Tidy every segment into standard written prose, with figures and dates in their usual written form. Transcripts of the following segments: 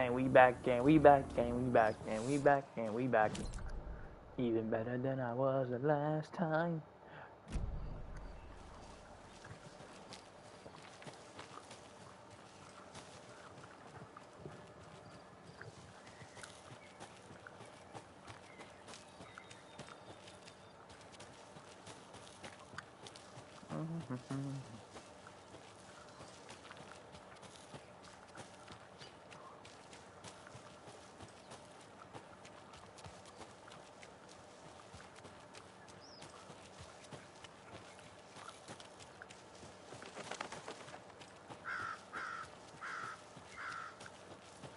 And we back, and we back, and we back, and we back, and we back. Even better than I was the last time.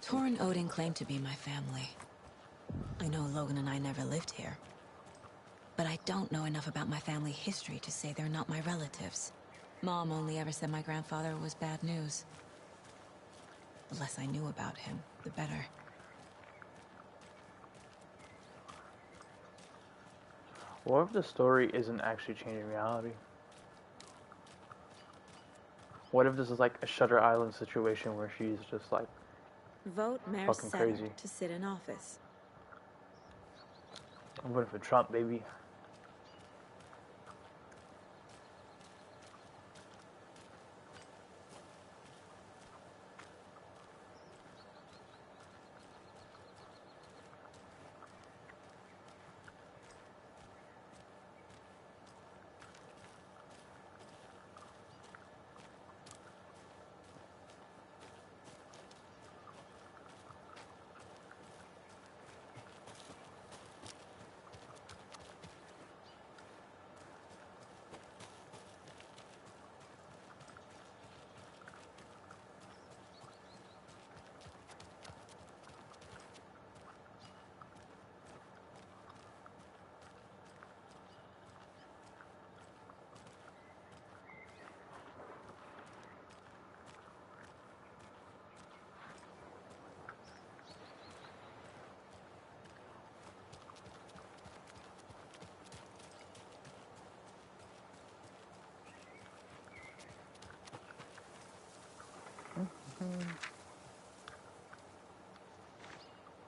Tor and Odin claim to be my family. I know Logan and I never lived here. But I don't know enough about my family history to say they're not my relatives. Mom only ever said my grandfather was bad news. The less I knew about him, the better. What if the story isn't actually changing reality? What if this is like a Shutter Island situation where she's just like Vote Mayor fucking Setter crazy? to sit in office. I'm voting for Trump, baby.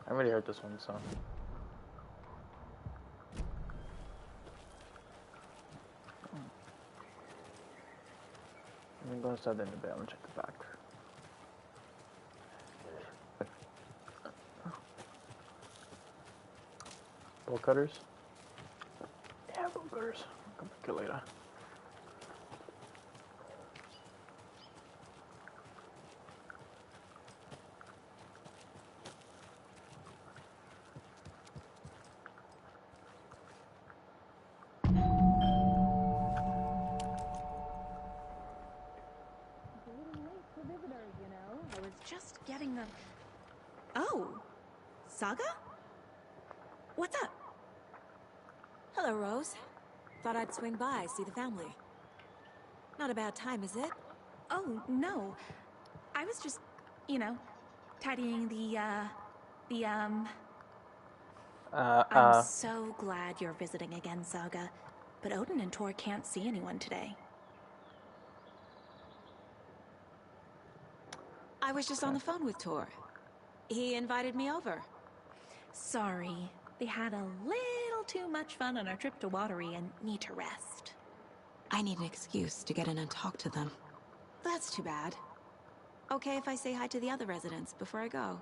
I already heard this one, so. I'm gonna go inside the end of the bed and check the back. Bolt cutters? Yeah, bolt cutters. I'll come back later. I was just getting the... Oh, Saga? What's up? Hello, Rose. Thought I'd swing by, see the family. Not a bad time, is it? Oh, no. I was just, tidying I'm so glad you're visiting again, Saga. But Odin and Tor can't see anyone today. I was just on the phone with Tor. He invited me over. Sorry. They had a little too much fun on our trip to Watery and need to rest. I need an excuse to get in and talk to them. That's too bad. Okay if I say hi to the other residents before I go?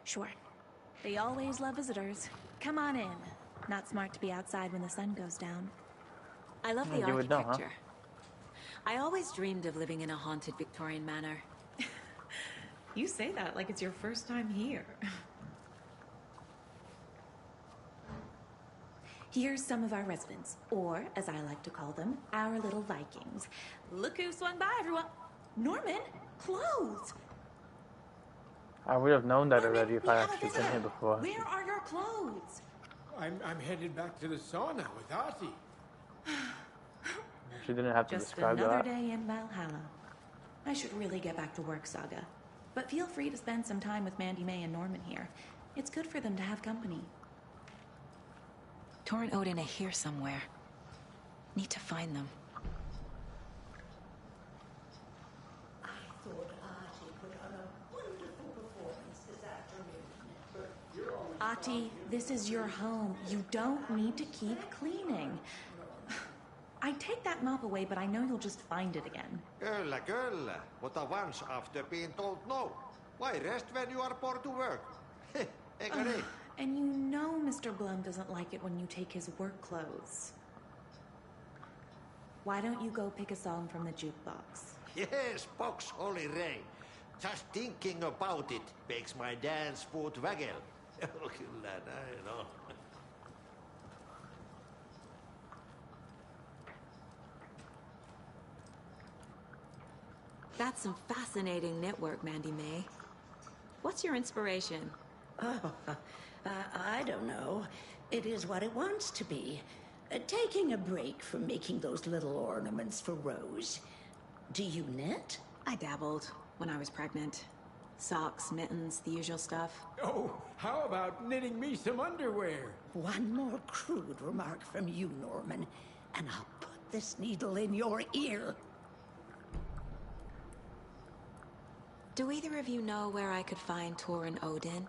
Sure. They always love visitors. Come on in. Not smart to be outside when the sun goes down. I love the You would know, huh? architecture. I always dreamed of living in a haunted Victorian manor. You say that like it's your first time here. Here's some of our residents, or as I like to call them, our little Vikings. Look who swung by, everyone. Norman, clothes. I would have known that Norman, already if we I have a actually been visitor. here before. Where are your clothes? I'm headed back to the sauna with Artie. She didn't have to Just describe another that. day in Valhalla. I should really get back to work, Saga. But feel free to spend some time with Mandy May and Norman here. It's good for them to have company. Tor and Odin are here somewhere. Need to find them. I thought Artie could Ahti, this is your home. You don't need to keep cleaning. I'd take that mop away, but I know you'll just find it again. Kyllä, kyllä. Mutta once after being told no. Why rest when you are born to work? Eikö niin? And you know Mr. Blum doesn't like it when you take his work clothes. Why don't you go pick a song from the jukebox? Yes, box Olli Ray. Just thinking about it makes my dance foot waggle. Kyllä näin on. That's some fascinating knitwork, Mandy May. What's your inspiration? Oh, I don't know. It is what it wants to be. Taking a break from making those little ornaments for Rose. Do you knit? I dabbled when I was pregnant. Socks, mittens, the usual stuff. Oh, how about knitting me some underwear? One more crude remark from you, Norman, and I'll put this needle in your ear. Do either of you know where I could find Tor and Odin?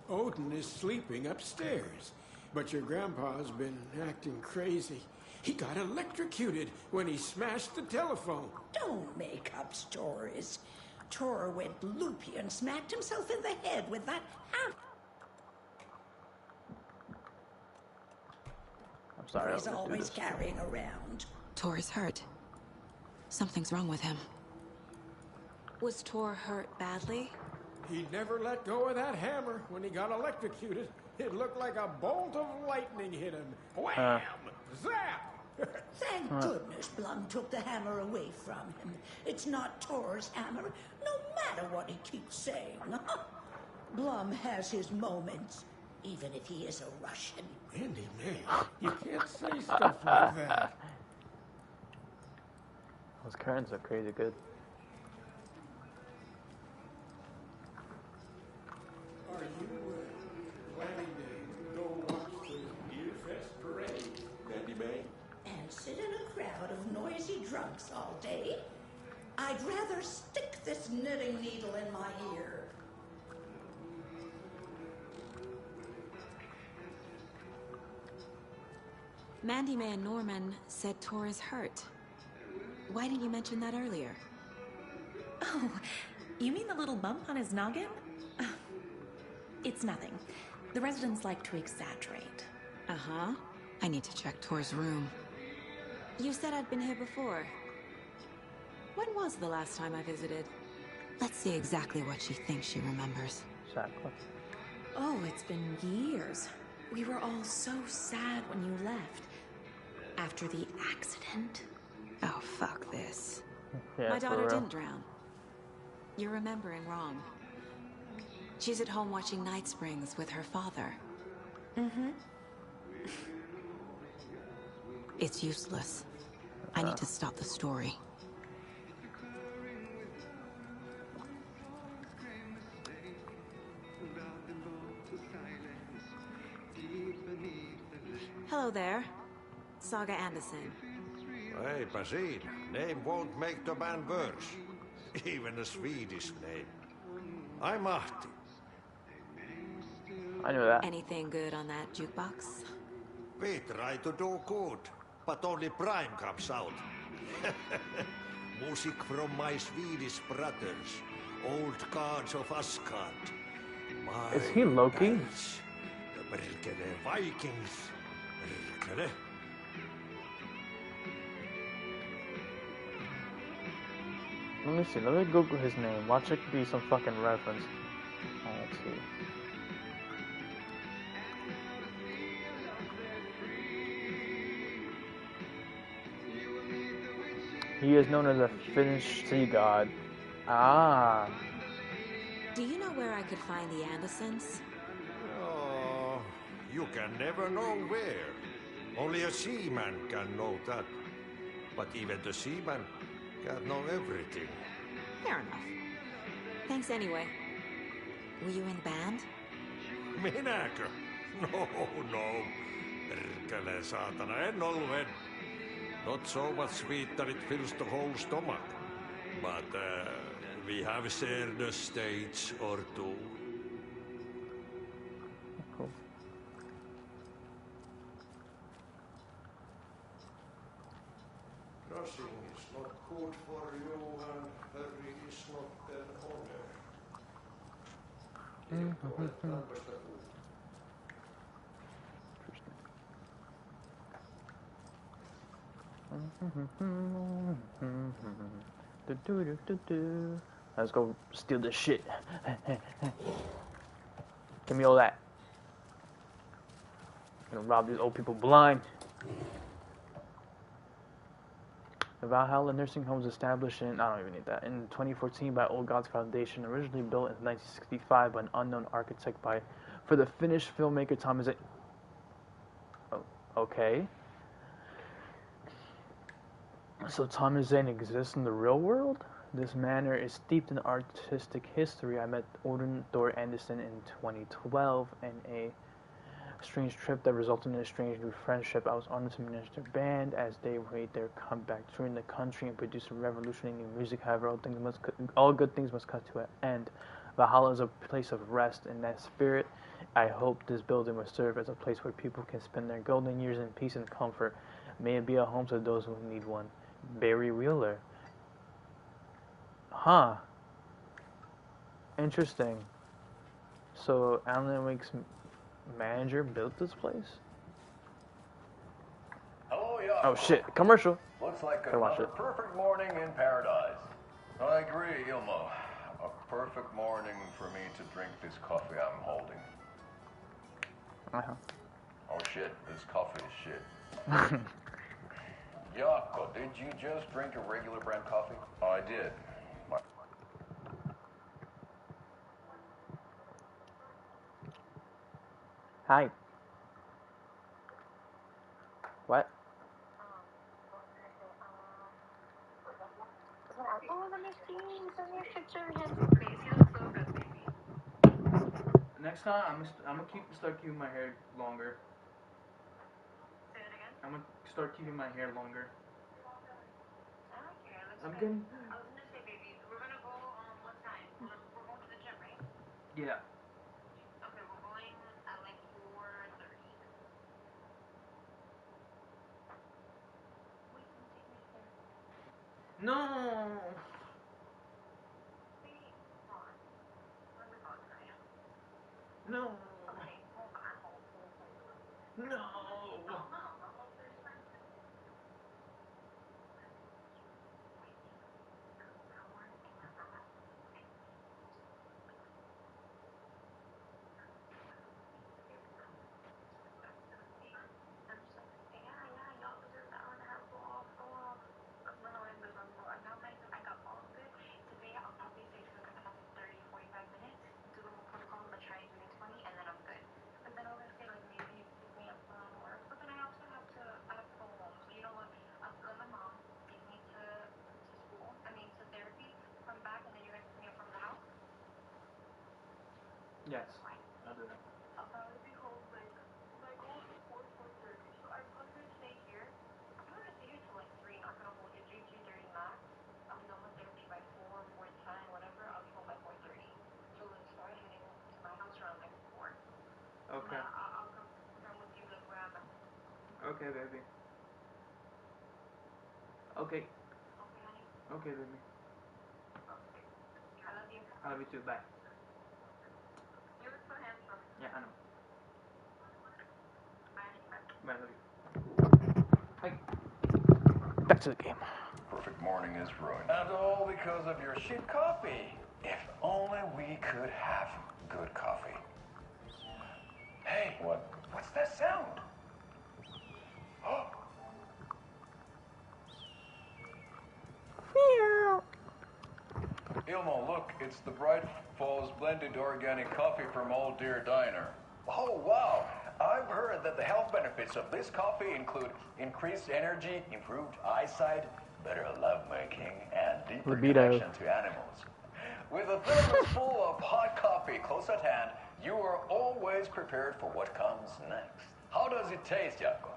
Odin is sleeping upstairs, but your grandpa's been acting crazy. He got electrocuted when he smashed the telephone. Don't make up stories. Tor went loopy and smacked himself in the head with that hammer. I'm sorry. He's always carrying around. Tor is hurt. Something's wrong with him. Was Tor hurt badly? He never let go of that hammer when he got electrocuted. It looked like a bolt of lightning hit him. Wham! Zap! Thank goodness Blum took the hammer away from him. It's not Tor's hammer, no matter what he keeps saying. Blum has his moments, even if he is a Russian. Andy, man, you can't say stuff like that. Those curtains are crazy good. Are you planning to go watch the Beer Fest parade, Mandy May? And sit in a crowd of noisy drunks all day? I'd rather stick this knitting needle in my ear. Mandy May and Norman said Tor is hurt. Why didn't you mention that earlier? Oh, you mean the little bump on his noggin? It's nothing. The residents like to exaggerate. Uh-huh. I need to check Tor's room. You said I'd been here before. When was the last time I visited? Let's see exactly what she thinks she remembers. Exactly. Oh, it's been years. We were all so sad when you left. After the accident. Oh, fuck this. Yeah, My for daughter real. didn't drown. You're remembering wrong. She's at home watching Night Springs with her father. Mm-hmm. It's useless. I need to stop the story. Hello there. Saga Anderson. Eipä siinä. Name won't make the man worse. Even a Swedish name. I'm Ahti. I knew that. Anything good on that jukebox? We try to do good, but only Prime comes out. Music from my Swedish brothers, old gods of Asgard. My Is he Loki? pals, the Perkele Vikings. Perkele. Let me see. Let me Google his name. Watch it be some fucking reference. Oh, let's see. He is known as a Finnish sea god. Ah. Do you know where I could find the Andersons? Oh, you can never know where. Only a seaman can know that. But even the seaman can't know everything. Fair enough. Thanks anyway. Were you in the band? Minäkö? No. Perkele saatana, en ollut. Not so much sweet that it fills the whole stomach. But we have shared a stage or two. Let's go steal this shit. Give me all that. I'm gonna rob these old people blind. The Valhalla nursing home was established in, I don't even need that, in 2014 by Old Gods Foundation, originally built in 1965 by an unknown architect for the Finnish filmmaker Thomas A. Oh, okay. So Thomas Zane exists in the real world? This manor is steeped in artistic history. I met Odin Thor Anderson in 2012 and a strange trip that resulted in a strange new friendship. I was honored to manage their band as they made their comeback, touring the country and producing revolutionary new music. However, all good things must come to an end. Valhalla is a place of rest. In that spirit, I hope this building will serve as a place where people can spend their golden years in peace and comfort. May it be a home to those who need one. Barry Wheeler. Huh. Interesting. So Alan Wake's manager built this place? Hello, Yako. Oh shit, commercial. Looks like Go watch another it. perfect morning in paradise. I agree, Ilmo. A perfect morning for me to drink this coffee I'm holding. Uh-huh. Oh shit, this coffee is shit. Yako, did you just drink a regular brand coffee? I did. Hi. What? Next time, I'm gonna start keeping my hair longer. Say it again? I'm gonna start keeping my hair longer. I'm Okay, getting. I was gonna say, baby, we're gonna go what time? We're going to the gym, right? Yeah. Okay, we're going at like 4:30. Wait, can you take me there? No. Wait, hold on. Let me go tonight. No. Okay, hold on. No. Oh, no, I'm over there. Yes. I'll do that. I'll probably be home like almost 4:30. So I'm gonna stay here. I'm gonna stay here till like 3. Not gonna hold you 3:30 max. I'm done with therapy by 4, 4:10, whatever. I'll be home by 4:30. So let's start heading to my house around like 4. Okay. I'll come with you like wherever. Okay, baby. Okay. Okay, honey. Okay, baby. Okay. I love you. I love you too. Bye. You look so handsome. Yeah, I know. Bye. Bye. I love you. Hi. Back to the game. Perfect morning is ruined. And all because of your shit coffee. If only we could have good coffee. Hey, what's that sound? Oh. Ilmo, look, it's the Bright Falls blended organic coffee from Old Deer Diner. Oh, wow. I've heard that the health benefits of this coffee include increased energy, improved eyesight, better lovemaking, and deeper Libido. connection to animals. With a thermos full of hot coffee close at hand, you are always prepared for what comes next. How does it taste, Jaco?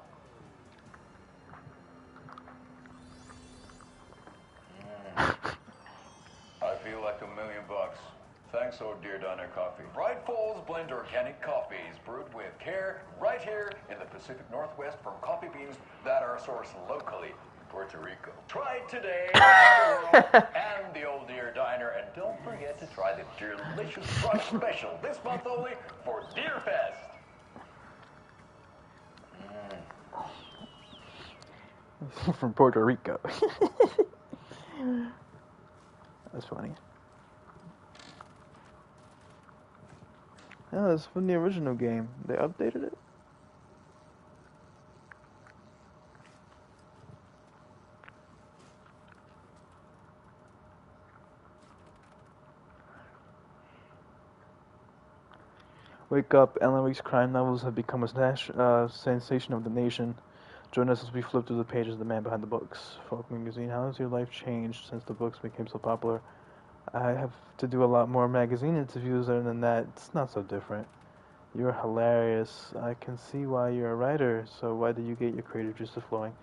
I feel like $1 million. Thanks, Old Deer Diner Coffee. Bright Falls Blend Organic Coffee is brewed with care right here in the Pacific Northwest from coffee beans that are sourced locally. Puerto Rico. Try it today at the World and the Old Deer Diner, and don't forget to try the delicious brunch special this month only for Deer Fest. From Puerto Rico. That's funny. Yeah, it's from the original game. They updated it. Wake up, Alan Wake's crime novels have become a sensation of the nation. Join us as we flip through the pages of the man behind the books. Folk Magazine, how has your life changed since the books became so popular? I have to do a lot more magazine interviews, other than that, it's not so different. You're hilarious. I can see why you're a writer, so why do you get your creative juices flowing?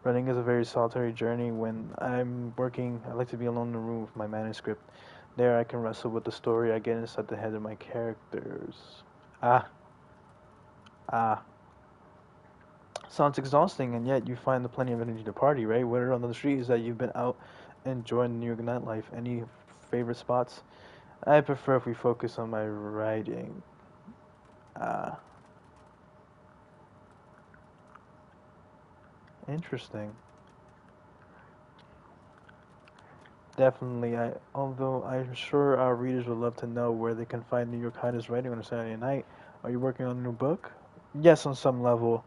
Writing is a very solitary journey. When I'm working, I like to be alone in the room with my manuscript. There I can wrestle with the story. I get inside the head of my characters. Sounds exhausting, and yet you find plenty of energy to party, right? Word on the street is that you've been out enjoying New York nightlife. Any favorite spots? I prefer if we focus on my writing. Interesting. Definitely. Although I'm sure our readers would love to know where they can find New York Highness writing on a Saturday night. Are you working on a new book? Yes, on some level.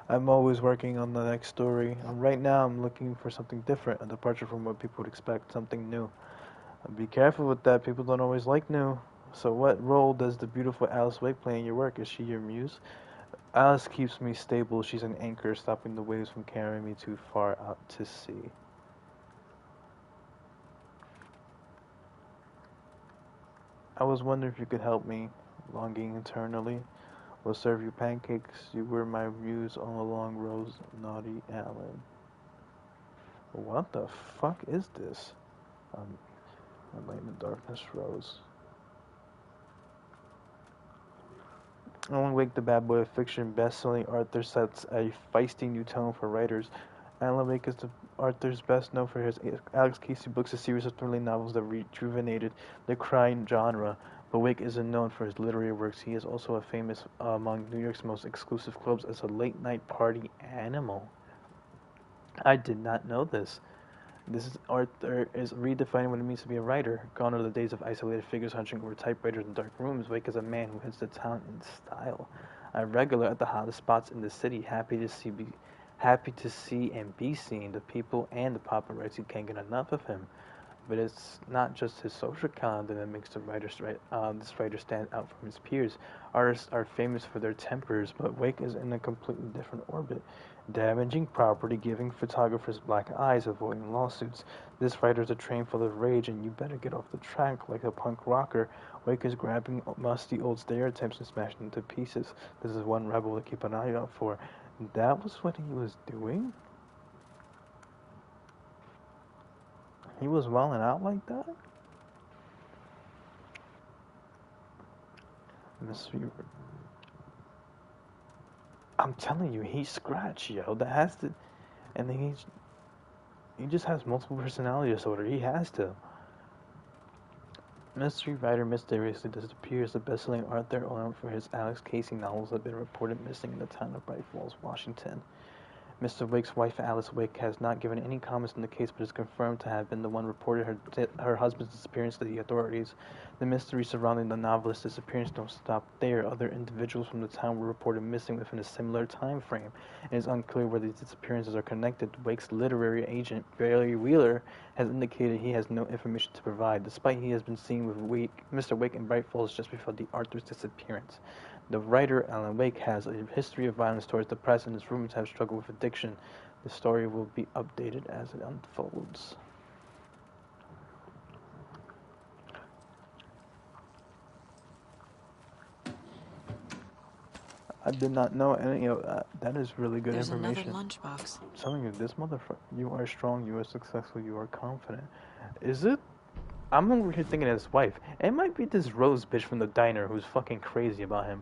I'm always working on the next story. Right now, I'm looking for something different, a departure from what people would expect, something new. Be careful with that. People don't always like new. So, what role does the beautiful Alice Wake play in your work? Is she your muse? Alice keeps me stable. She's an anchor, stopping the waves from carrying me too far out to sea. I was wondering if you could help me, longing eternally. Will serve you pancakes. You were my muse all along, Rose Naughty Allen. What the fuck is this? A Light in the Darkness, Rose. Alan Wake, the bad boy of fiction, best-selling author, sets a feisty new tone for writers. Alan Wake is the author's best known for his Alex Casey books, a series of thrilling novels that rejuvenated the crime genre. But Wake isn't known for his literary works. He is also famous among New York's most exclusive clubs as a late-night party animal. I did not know this. Arthur is redefining what it means to be a writer. Gone are the days of isolated figures hunching over typewriters in dark rooms. Wake is a man who hits the town in style. A regular at the hottest spots in the city, happy to see and be seen. The people and the paparazzi can't get enough of him. But it's not just his social calendar that makes this writer stand out from his peers. Artists are famous for their tempers, but Wake is in a completely different orbit. Damaging property, giving photographers black eyes, avoiding lawsuits. This writer's a train full of rage, and you better get off the track like a punk rocker. Wake is grabbing musty old stereotypes and smashing them to pieces. This is one rebel to keep an eye out for. That was what he was doing? He was wilding out like that? I'm telling you, he's Scratch, yo. That has to... And then he just has multiple personality disorder. He has to. Mystery writer mysteriously disappears. The best-selling author known for his Alex Casey novels have been reported missing in the town of Bright Falls, Washington. Mr. Wake's wife, Alice Wake, has not given any comments on the case, but is confirmed to have been the one reported her husband's disappearance to the authorities. The mystery surrounding the novelist's disappearance don't stop there. Other individuals from the town were reported missing within a similar time frame. It is unclear whether these disappearances are connected. Wake's literary agent, Barry Wheeler, has indicated he has no information to provide, despite he has been seen with Mr. Wake in Bright Falls just before the author's disappearance. The writer, Alan Wake, has a history of violence towards the press and is rumored to have struggled with addiction. The story will be updated as it unfolds. I did not know any of that. That is really good information. There's another lunchbox. I'm telling you, this motherfucker, you are strong, you are successful, you are confident. Is it? I'm over here thinking of his wife. It might be this Rose bitch from the diner who's fucking crazy about him.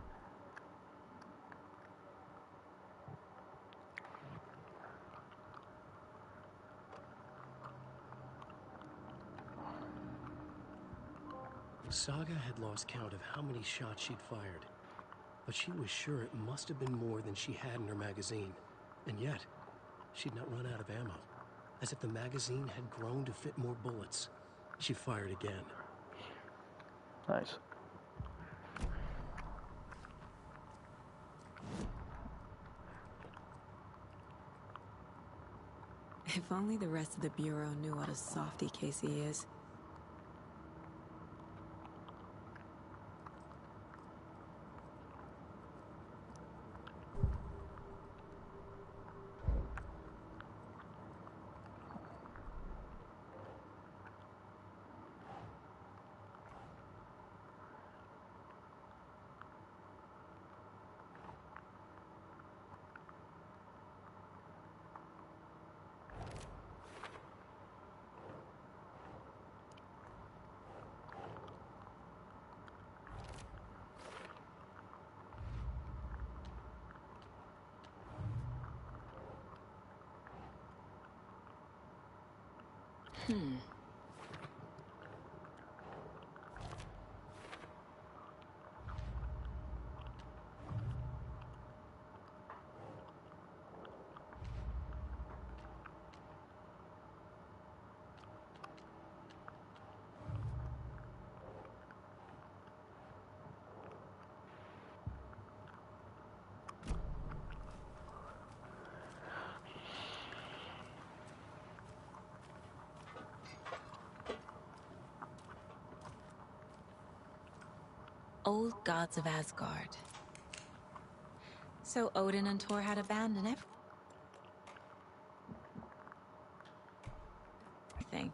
Saga had lost count of how many shots she'd fired, but she was sure it must have been more than she had in her magazine. And yet, she'd not run out of ammo. As if the magazine had grown to fit more bullets. She fired again. Nice. If only the rest of the Bureau knew what a softy Casey is. Old gods of Asgard. So Odin and Thor had abandoned everything.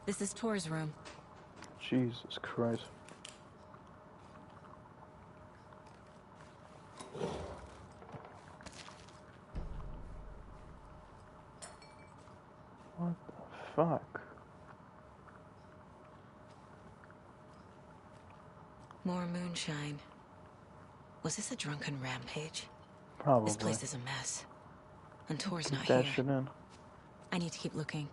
This is Thor's room. Jesus Christ. What the fuck? More moonshine. Was this a drunken rampage? Probably. This place is a mess. And Thor's Keep not that here. shit in. I need to keep looking.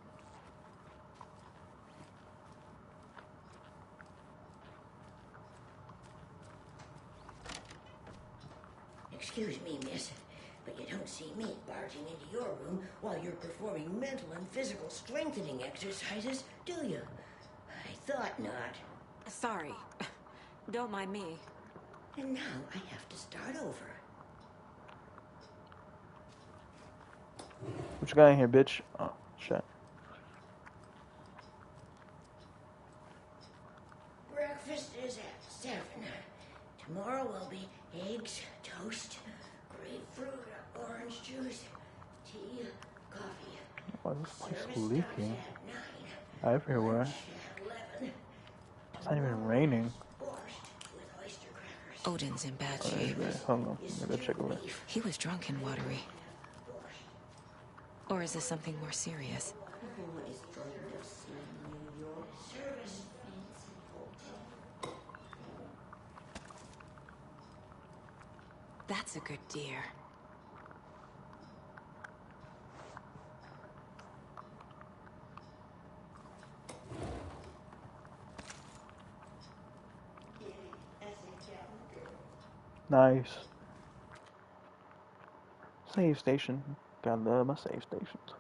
Excuse me, miss, but you don't see me barging into your room while you're performing mental and physical strengthening exercises, do you? I thought not. Sorry. Don't mind me. And now I have to start over. What you got in here, bitch? Oh, shit. Breakfast is at 7. Tomorrow will be eggs, toast, grapefruit, orange juice, tea, coffee. Why is this place Service so starts leaky? at 9. Everywhere. Lunch at 11. It's not even raining. Borscht with oyster crackers. Odin's in bad Oh, shape. yeah, hold on. Let me go check over there. He was drunk and watery. Or is this something more serious? That's a good deer. Nice. Save station. Gotta love my save stations.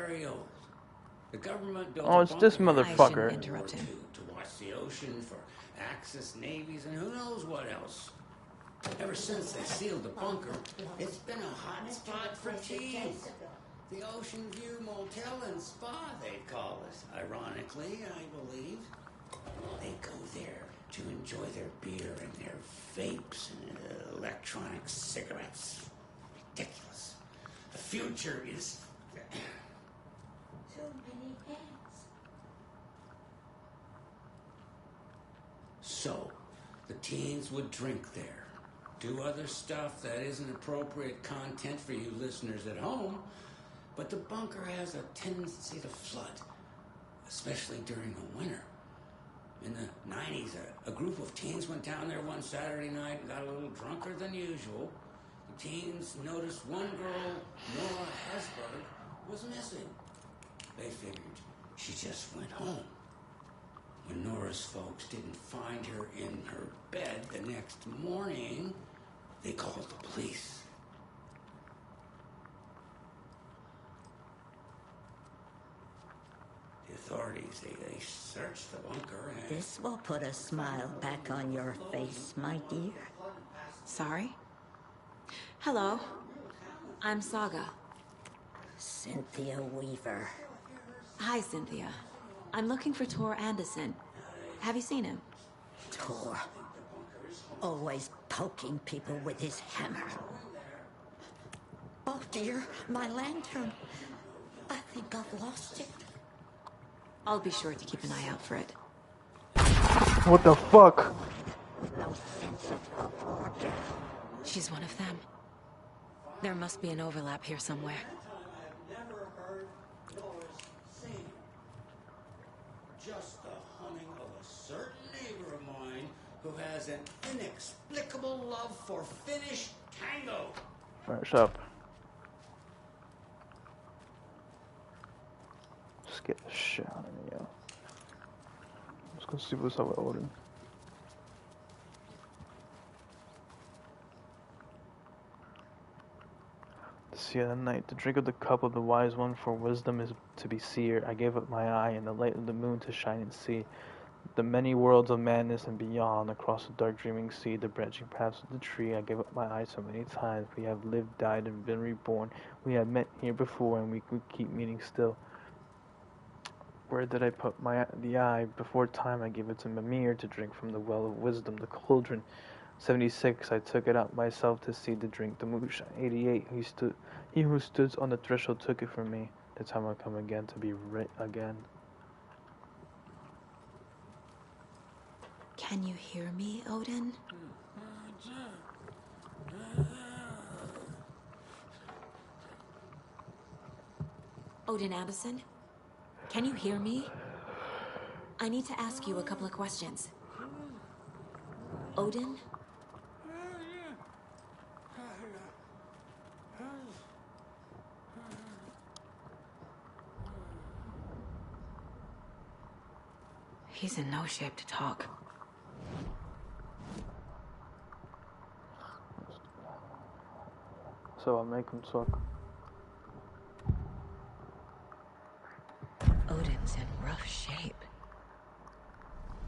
very old. The government built Oh, a it's this bunker motherfucker. in World War II to watch the ocean for Axis navies and who knows what else. Ever since they sealed the bunker, it's been a hot spot for teens. The Ocean View Motel and Spa, they call it. Ironically, I believe. They go there to enjoy their beer and their vapes and electronic cigarettes. Ridiculous. The future is... Too many hands. So, the teens would drink there, do other stuff that isn't appropriate content for you listeners at home, but the bunker has a tendency to flood, especially during the winter. In the 90s, a group of teens went down there one Saturday night and got a little drunker than usual. The teens noticed one girl, Nora Hesberg, was missing. They figured she just went home. When Nora's folks didn't find her in her bed the next morning, they called the police. The authorities, they searched the bunker and... This will put a smile back on your face, my dear. Sorry? Hello. I'm Saga. Cynthia Weaver. Hi, Cynthia. I'm looking for Tor Anderson. Have you seen him? Tor. Always poking people with his hammer. Oh dear, my lantern. I think I've lost it. I'll be sure to keep an eye out for it. What the fuck? No sense of order. She's one of them. There must be an overlap here somewhere. I've never heard Doris sing. Just the humming of a certain neighbor of mine who has an inexplicable love for Finnish tango. Alright, shut up. Just get the shit out of me, yo. Let's go see what's up with Odin. See at night, the drink of the cup of the wise one, for wisdom is to be seer. I gave up my eye and the light of the moon to shine and see the many worlds of madness and beyond, across the dark dreaming sea, the branching paths of the tree. I gave up my eye so many times. We have lived, died, and been reborn. We have met here before, and we could keep meeting still. Where did I put the eye? Before time, I gave it to Mimir to drink from the well of wisdom, the cauldron. 76, I took it out myself to see the drink, the moonshine. 88, he who stood on the threshold took it from me. The time will come again to be right again. Can you hear me, Odin? Odin Anderson? Can you hear me? I need to ask you a couple of questions. Odin? He's in no shape to talk. So I'll make him talk. Odin's in rough shape.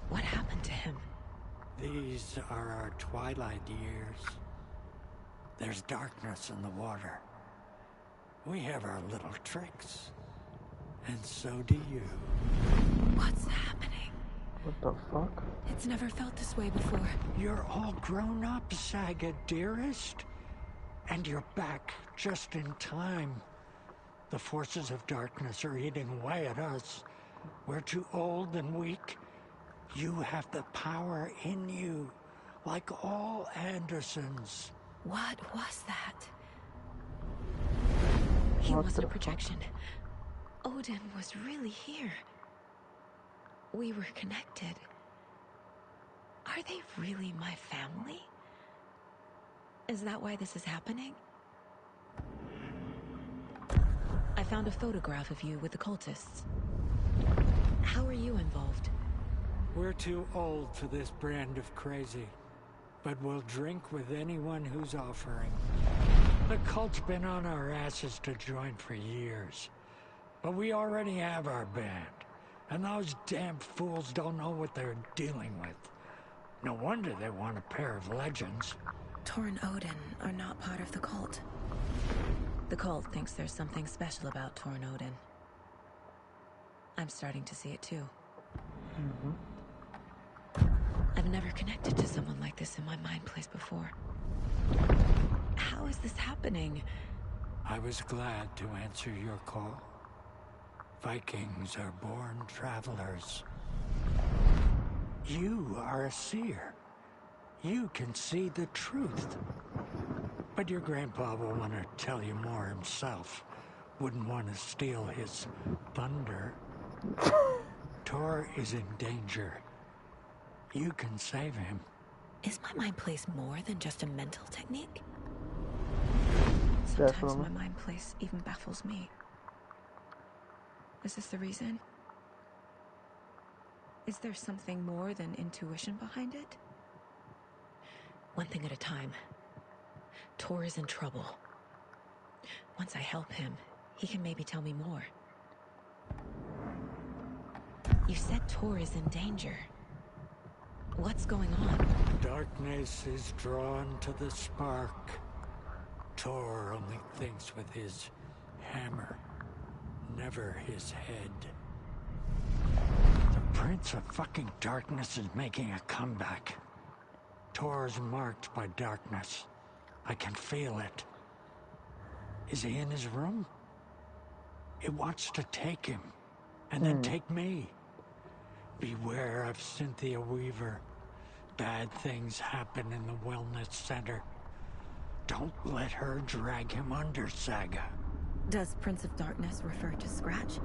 What happened to him? These are our twilight years. There's darkness in the water. We have our little tricks. And so do you. What's happening? What the fuck? It's never felt this way before. You're all grown up, Saga, dearest. And you're back just in time. The forces of darkness are eating away at us. We're too old and weak. You have the power in you, like all Andersons. What was that? He wasn't a projection. Odin was really here. We were connected. Are they really my family? Is that why this is happening? I found a photograph of you with the cultists. How are you involved? We're too old for this brand of crazy, but we'll drink with anyone who's offering. The cult's been on our asses to join for years. But we already have our band. And those damn fools don't know what they're dealing with. No wonder they want a pair of legends. Tor and Odin are not part of the cult. The cult thinks there's something special about Tor and Odin. I'm starting to see it too. I've never connected to someone like this in my mind place before. How is this happening? I was glad to answer your call. Vikings are born travelers. You are a seer. You can see the truth. But your grandpa will want to tell you more himself. Wouldn't want to steal his thunder. Tor is in danger. You can save him. Is my mind place more than just a mental technique? Sometimes Definitely. my mind place even baffles me. Is this the reason? Is there something more than intuition behind it? One thing at a time. Tor is in trouble. Once I help him, he can maybe tell me more. You said Tor is in danger. What's going on? Darkness is drawn to the spark. Tor only thinks with his hammer, never his head. The Prince of fucking Darkness is making a comeback. Tor's marked by darkness. I can feel it. Is he in his room? It wants to take him, and then take me. Beware of Cynthia Weaver. Bad things happen in the wellness center. Don't let her drag him under, Saga. Does Prince of Darkness refer to Scratch?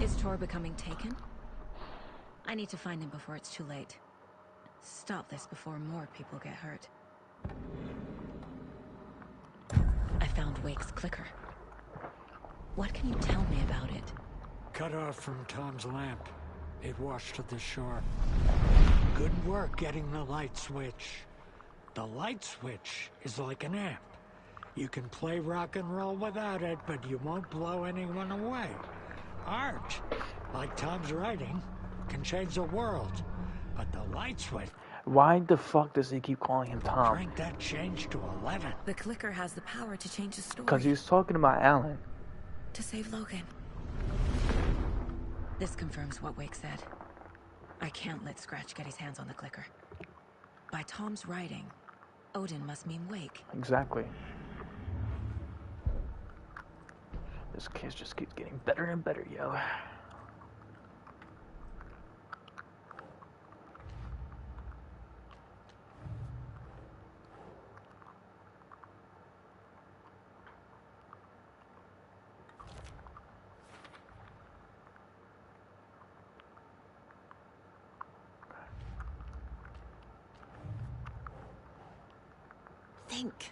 Is Tor becoming taken? I need to find him before it's too late. Stop this before more people get hurt. I found Wake's clicker. What can you tell me about it? Cut off from Tom's lamp. It washed to the shore. Good work getting the light switch. The light switch is like an amp. You can play rock and roll without it, but you won't blow anyone away. Art, like Tom's writing, can change the world. But the light switch... Why the fuck does he keep calling him Tom? Crank that change to 11. The clicker has the power to change the story. Because he was talking about Alan. To save Logan. This confirms what Wake said. I can't let Scratch get his hands on the clicker. By Tom's writing, Odin must mean Wake. Exactly. This case just keeps getting better and better, yo. Think.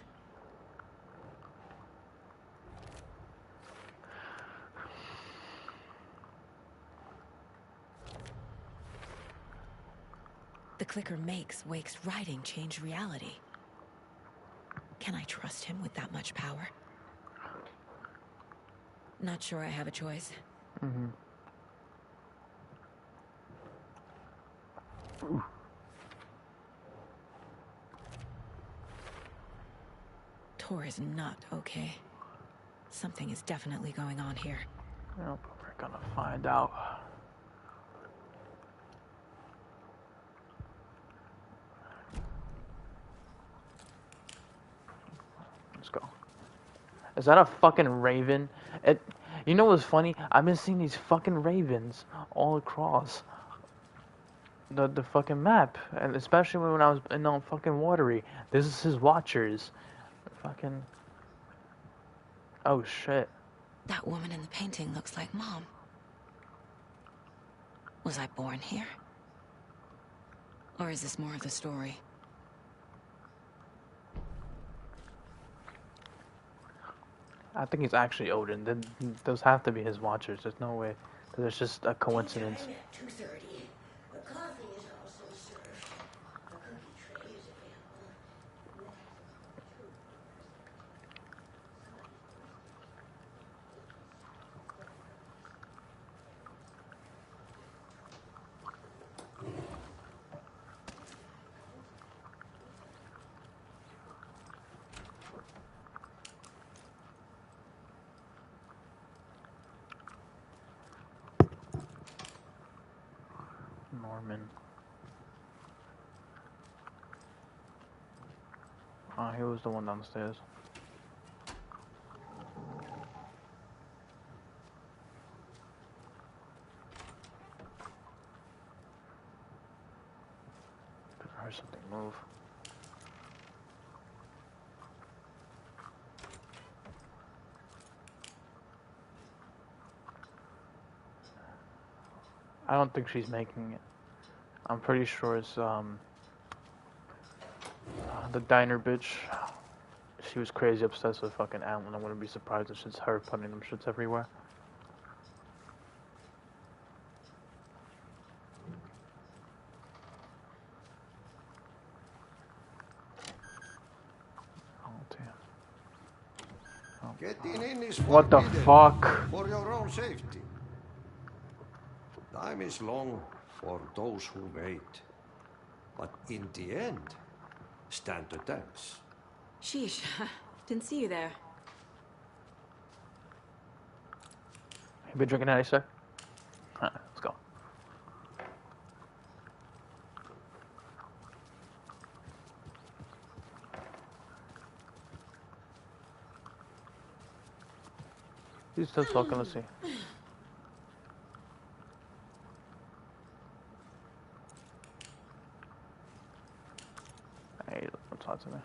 The clicker makes Wake's writing change reality. Can I trust him with that much power? Not sure I have a choice. Tor is not okay. Something is definitely going on here. Well, we're gonna find out. Let's go. Is that a fucking raven? You know what's funny? I've been seeing these fucking ravens all across the fucking map, and especially when I was in fucking Watery. This is his watchers. Fucking. Oh shit. That woman in the painting looks like Mom. Was I born here? Or is this more of the story? I think it's actually Odin. Those have to be his watchers. There's no way. There's just a coincidence. 2:30. The coffee is also served. A cookie tray is available. Norman. He was the one downstairs. I heard something move. I don't think she's making it. I'm pretty sure it's the diner bitch. She was crazy obsessed with fucking Alan. I wouldn't be surprised if it's her putting them shits everywhere. Oh damn. Oh. Getting in is What the forbidden fuck? for your own safety. Time is long for those who wait. But in the end, stand the test. Sheesh. Didn't see you there. You been drinking any, sir? Let's go. He's still talking, let's see. Hey, don't talk to me.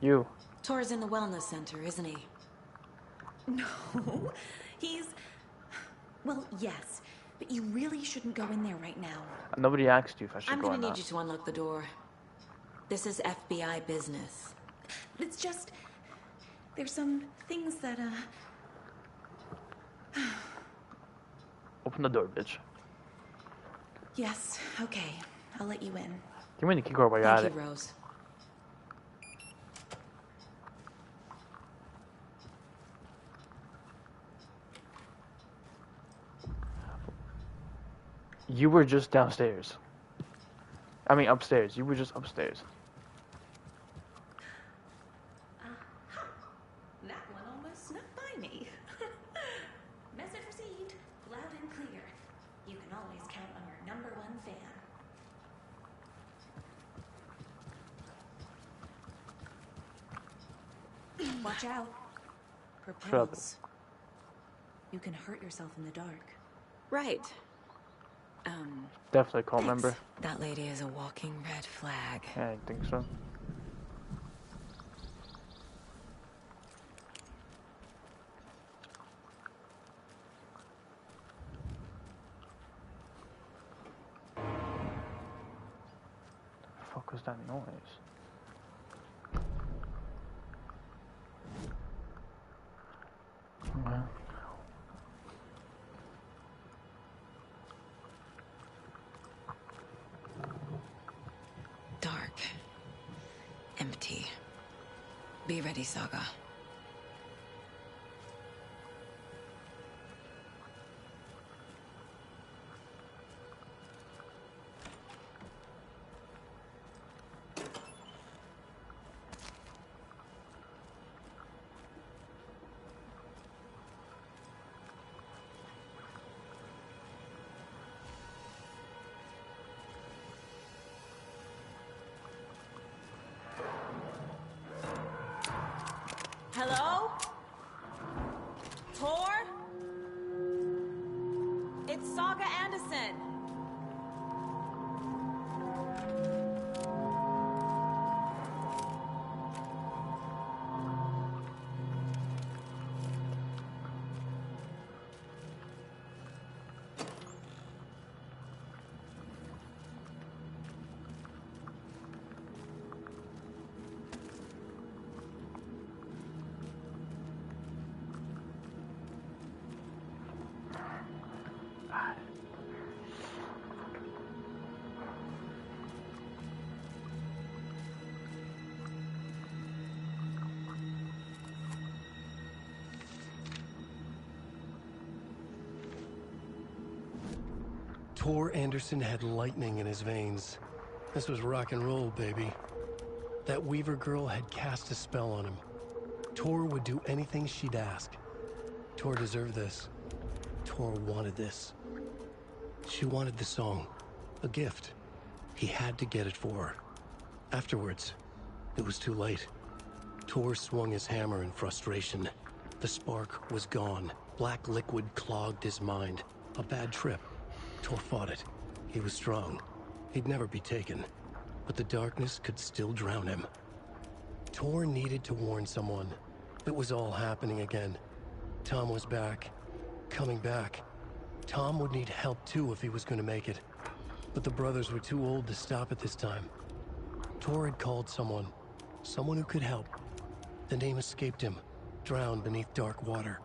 You. Tor's in the wellness center, isn't he? No, he's... Well, yes, but you really shouldn't go in there right now. Nobody asked you if I should I'm go or gonna need not. you to unlock the door. This is FBI business. It's just... There's some things that, Open the door, bitch. Yes, okay. I'll let you in. Give me the key card while you're at Thank it. you, Rose. You were just downstairs. I mean, upstairs. You were just upstairs. That one almost snuck by me. Message received. Loud and clear. You can always count on your #1 fan. Watch out. Propels. You can hurt yourself in the dark. Right. Definitely cult member. That lady is a walking red flag. Yeah, I think so. The fuck was that noise? Okay. Dark. Empty. Be ready, Saga. Tor Anderson had lightning in his veins. This was rock and roll, baby. That Weaver girl had cast a spell on him. Tor would do anything she'd ask. Tor deserved this. Tor wanted this. She wanted the song. A gift. He had to get it for her. Afterwards, it was too late. Tor swung his hammer in frustration. The spark was gone. Black liquid clogged his mind. A bad trip. Tor fought it. He was strong. He'd never be taken. But the darkness could still drown him. Tor needed to warn someone. It was all happening again. Tom was back. Coming back. Tom would need help too if he was going to make it. But the brothers were too old to stop at this time. Tor had called someone. Someone who could help. The name escaped him. Drowned beneath dark water.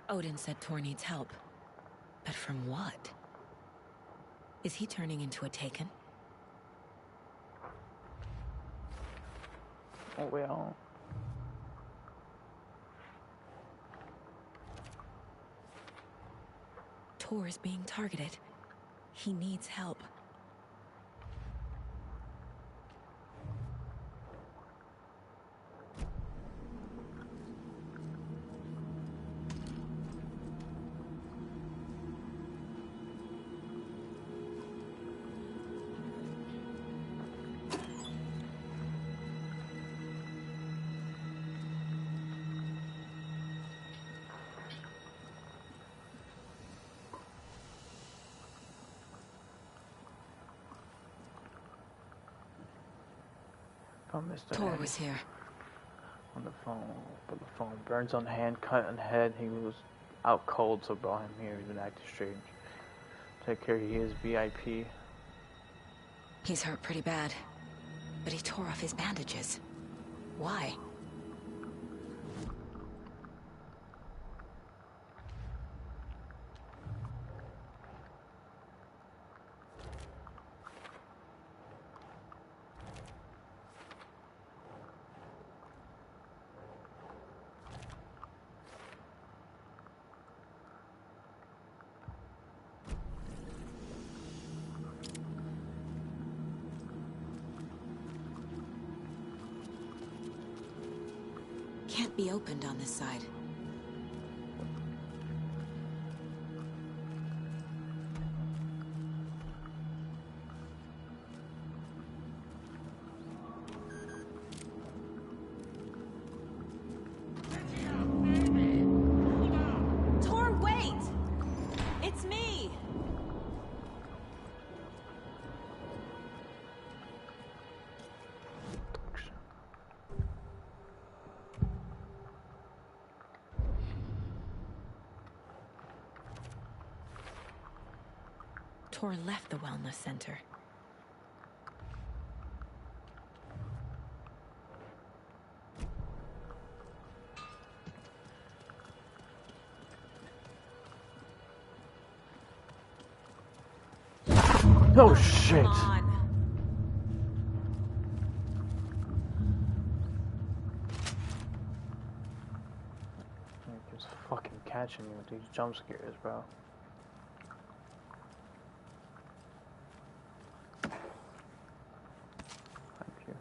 Odin said Tor needs help. But from what? Is he turning into a Taken? Oh, well. Tor is being targeted. He needs help. Oh, Mr. Tor Eddie. was here. On the phone, but the phone burns on hand, cut on head. He was out cold, so brought him here. He's been acting strange. Take care, he is VIP. He's hurt pretty bad. But he tore off his bandages. Why? Can't be opened on this side. Tor, wait! It's me! Tor left the wellness center. Oh shit! Come on. He just fucking catching you with these jump scares, bro. Thank you.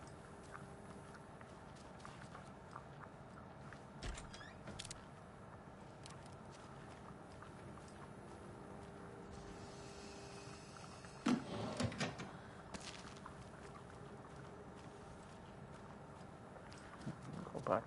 Go back.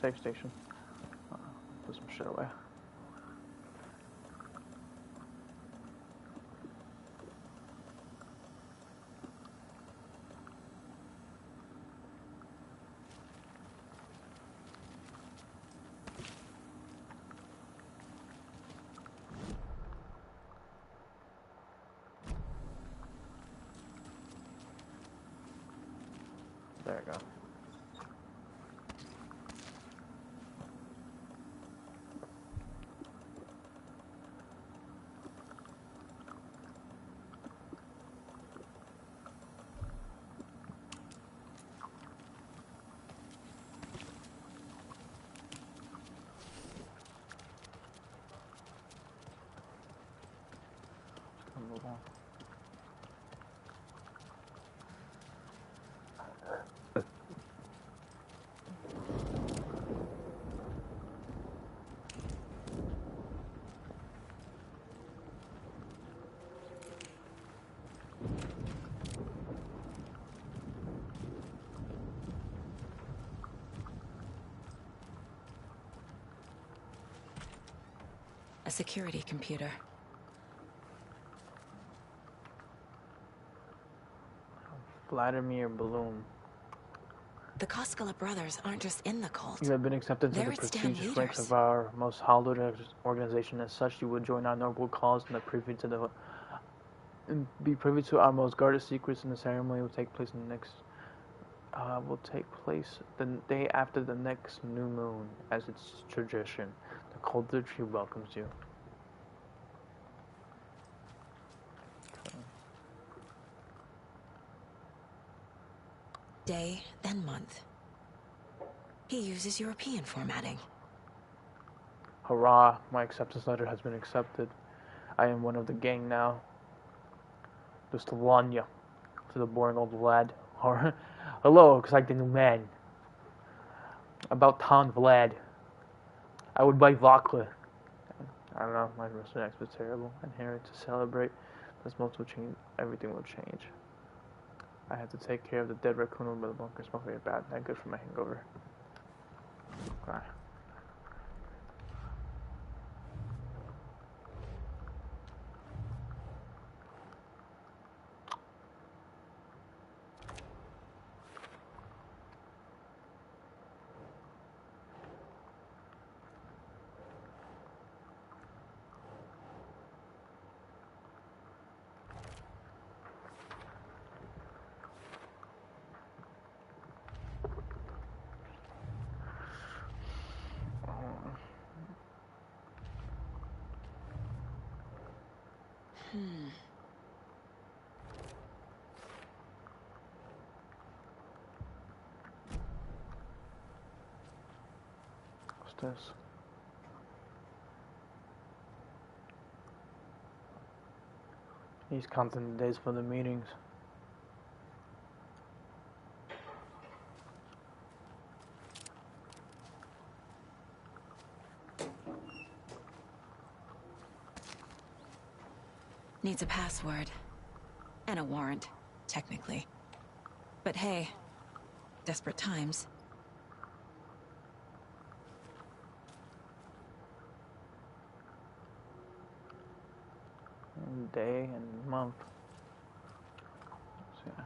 Safe station. Put some shit away. There we go. Move on. A security computer. Vladimir Bloom. The Koskela brothers aren't just in the cult. You have been accepted to They're the its damn prestigious ranks leaders. of our most hallowed organization. As such, you will join our noble cause and be privy to our most guarded secrets. And the ceremony will take place the day after the next new moon, as it's tradition. The cult of the tree welcomes you. Day, then month. He uses European formatting. Hurrah! My acceptance letter has been accepted. I am one of the gang now. Just Lanya, to the boring old lad. Hello, exciting new man. About town, Vlad. I would buy vodka. I don't know, my Russian accent was terrible. I'm here to celebrate. This most will change. Everything will change. I have to take care of the dead raccoon over by the bunker. Smells very bad. Not good for my hangover. Okay. What's this? He's counting the days for the meetings. Needs a password. And a warrant, technically. But hey, desperate times. Day and month. So, yeah.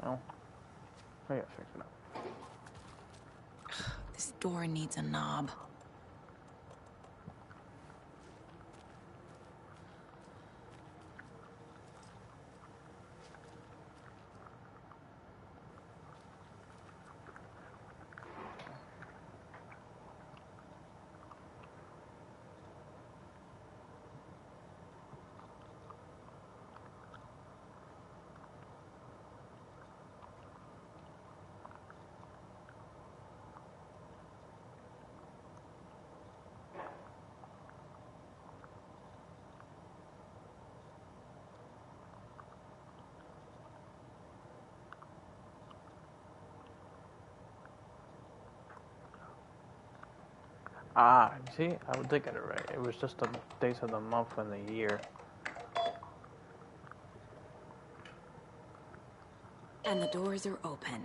Well, I gotta fix it up. This door needs a knob. Ah, you see, I did get it right. It was just the days of the month and the year. And the doors are open.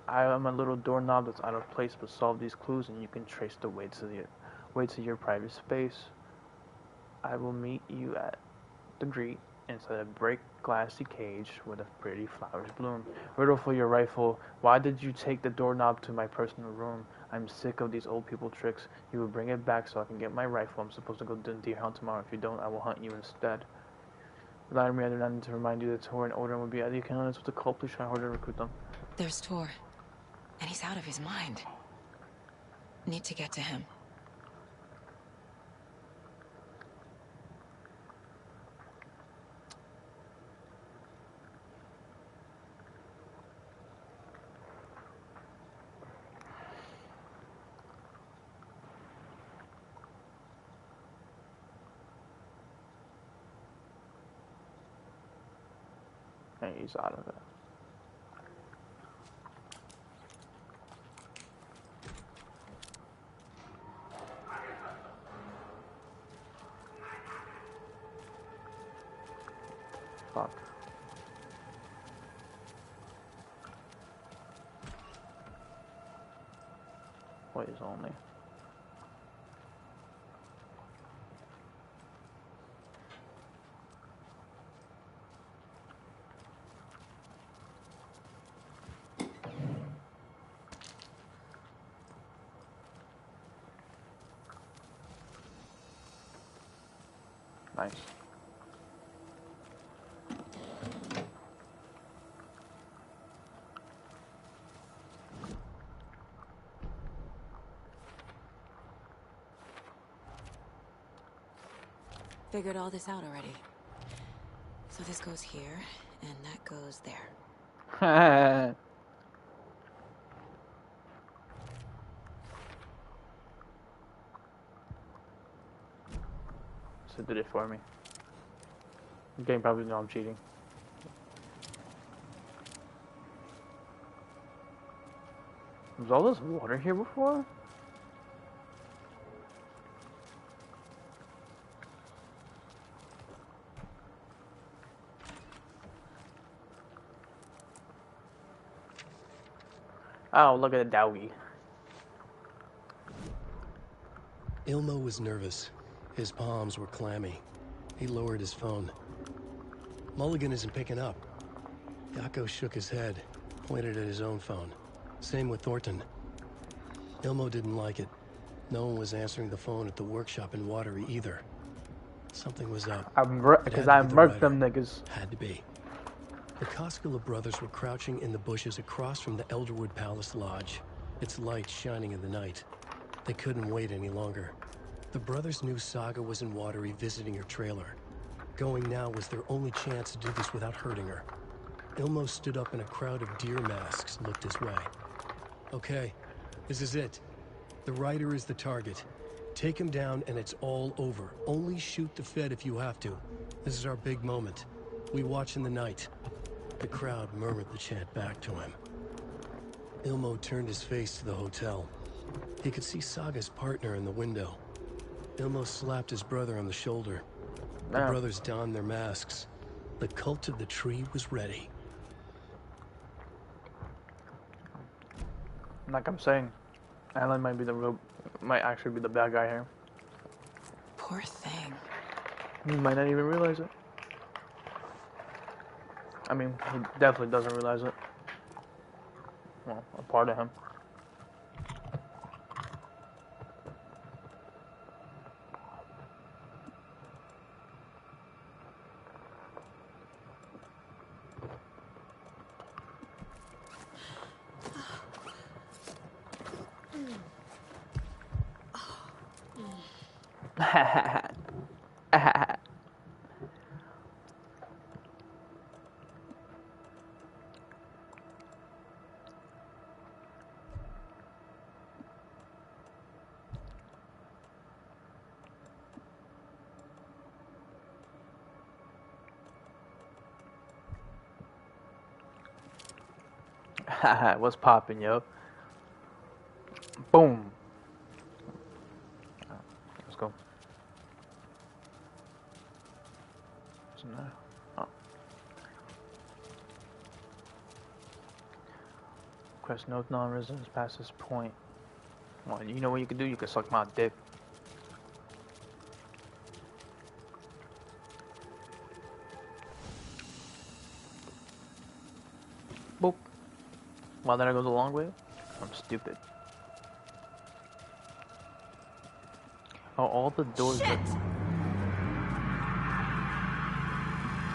I am a little doorknob that's out of place, but solve these clues and you can trace the way to your private space. I will meet you at the Great inside a brick glassy cage with a pretty flowers bloom. Riddle for your rifle. Why did you take the doorknob to my personal room? I'm sick of these old people tricks. You will bring it back so I can get my rifle. I'm supposed to go do deer hunt tomorrow. If you don't, I will hunt you instead. Rely on me, I do not need to remind you that Tor and Odin will be at the accountants with the cult. Please try harder to recruit them. There's Tor. And he's out of his mind. Need to get to him. And he's out of it. Fuck. Boys only. Nice. Figured all this out already. So this goes here, and that goes there. So it did it for me. The game probably know I'm cheating. Was all this water here before? Oh, look at the doggy. Ilmo was nervous. His palms were clammy. He lowered his phone. Mulligan isn't picking up. Yako shook his head, pointed at his own phone. Same with Thornton. Ilmo didn't like it. No one was answering the phone at the workshop in Watery either. Something was up. Because I murked them niggas. Had to be. The Koskela brothers were crouching in the bushes across from the Elderwood Palace Lodge, its light shining in the night. They couldn't wait any longer. The brothers knew Saga was in Watery visiting her trailer. Going now was their only chance to do this without hurting her. Ilmo stood up and a crowd of deer masks looked his way. Okay, this is it. The rider is the target. Take him down and it's all over. Only shoot the Fed if you have to. This is our big moment. We watch in the night. The crowd murmured the chant back to him. Ilmo turned his face to the hotel. He could see Saga's partner in the window. Ilmo slapped his brother on the shoulder. The brothers donned their masks. The cult of the tree was ready. Like I'm saying, Alan might actually be the bad guy here. Poor thing. He might not even realize it. I mean, he definitely doesn't realize it. Well, a part of him. What's poppin', yo? Boom. Let's go. What's in there? Oh. Quest no non-residents past this point. Well, you know what you can do? You can suck my dick. Why did I go the long way? I'm stupid. Oh, all the doors. Shit!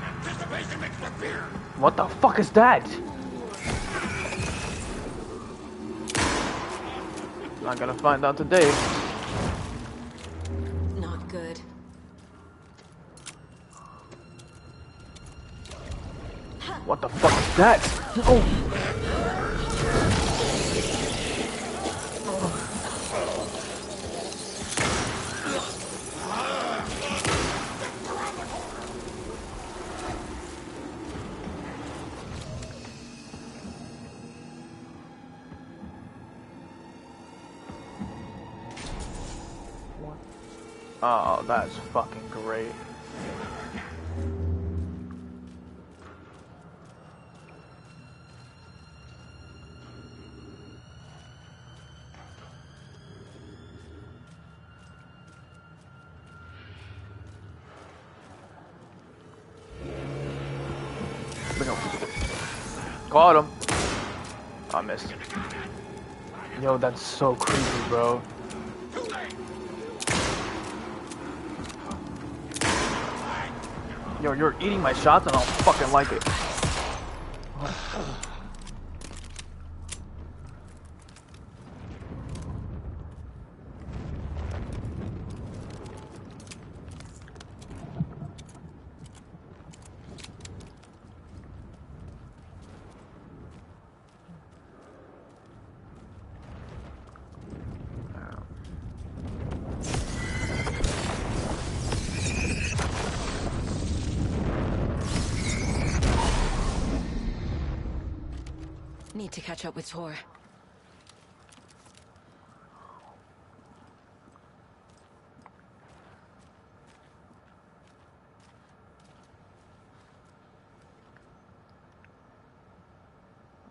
Anticipation makes for fear. What the fuck is that? Not gonna find out today. Not good. What the fuck is that? Oh! Oh, that's fucking great. Caught him. I missed. Yo, that's so creepy, bro. Yo, you're eating my shots and I don't fucking like it. Need to catch up with Tor.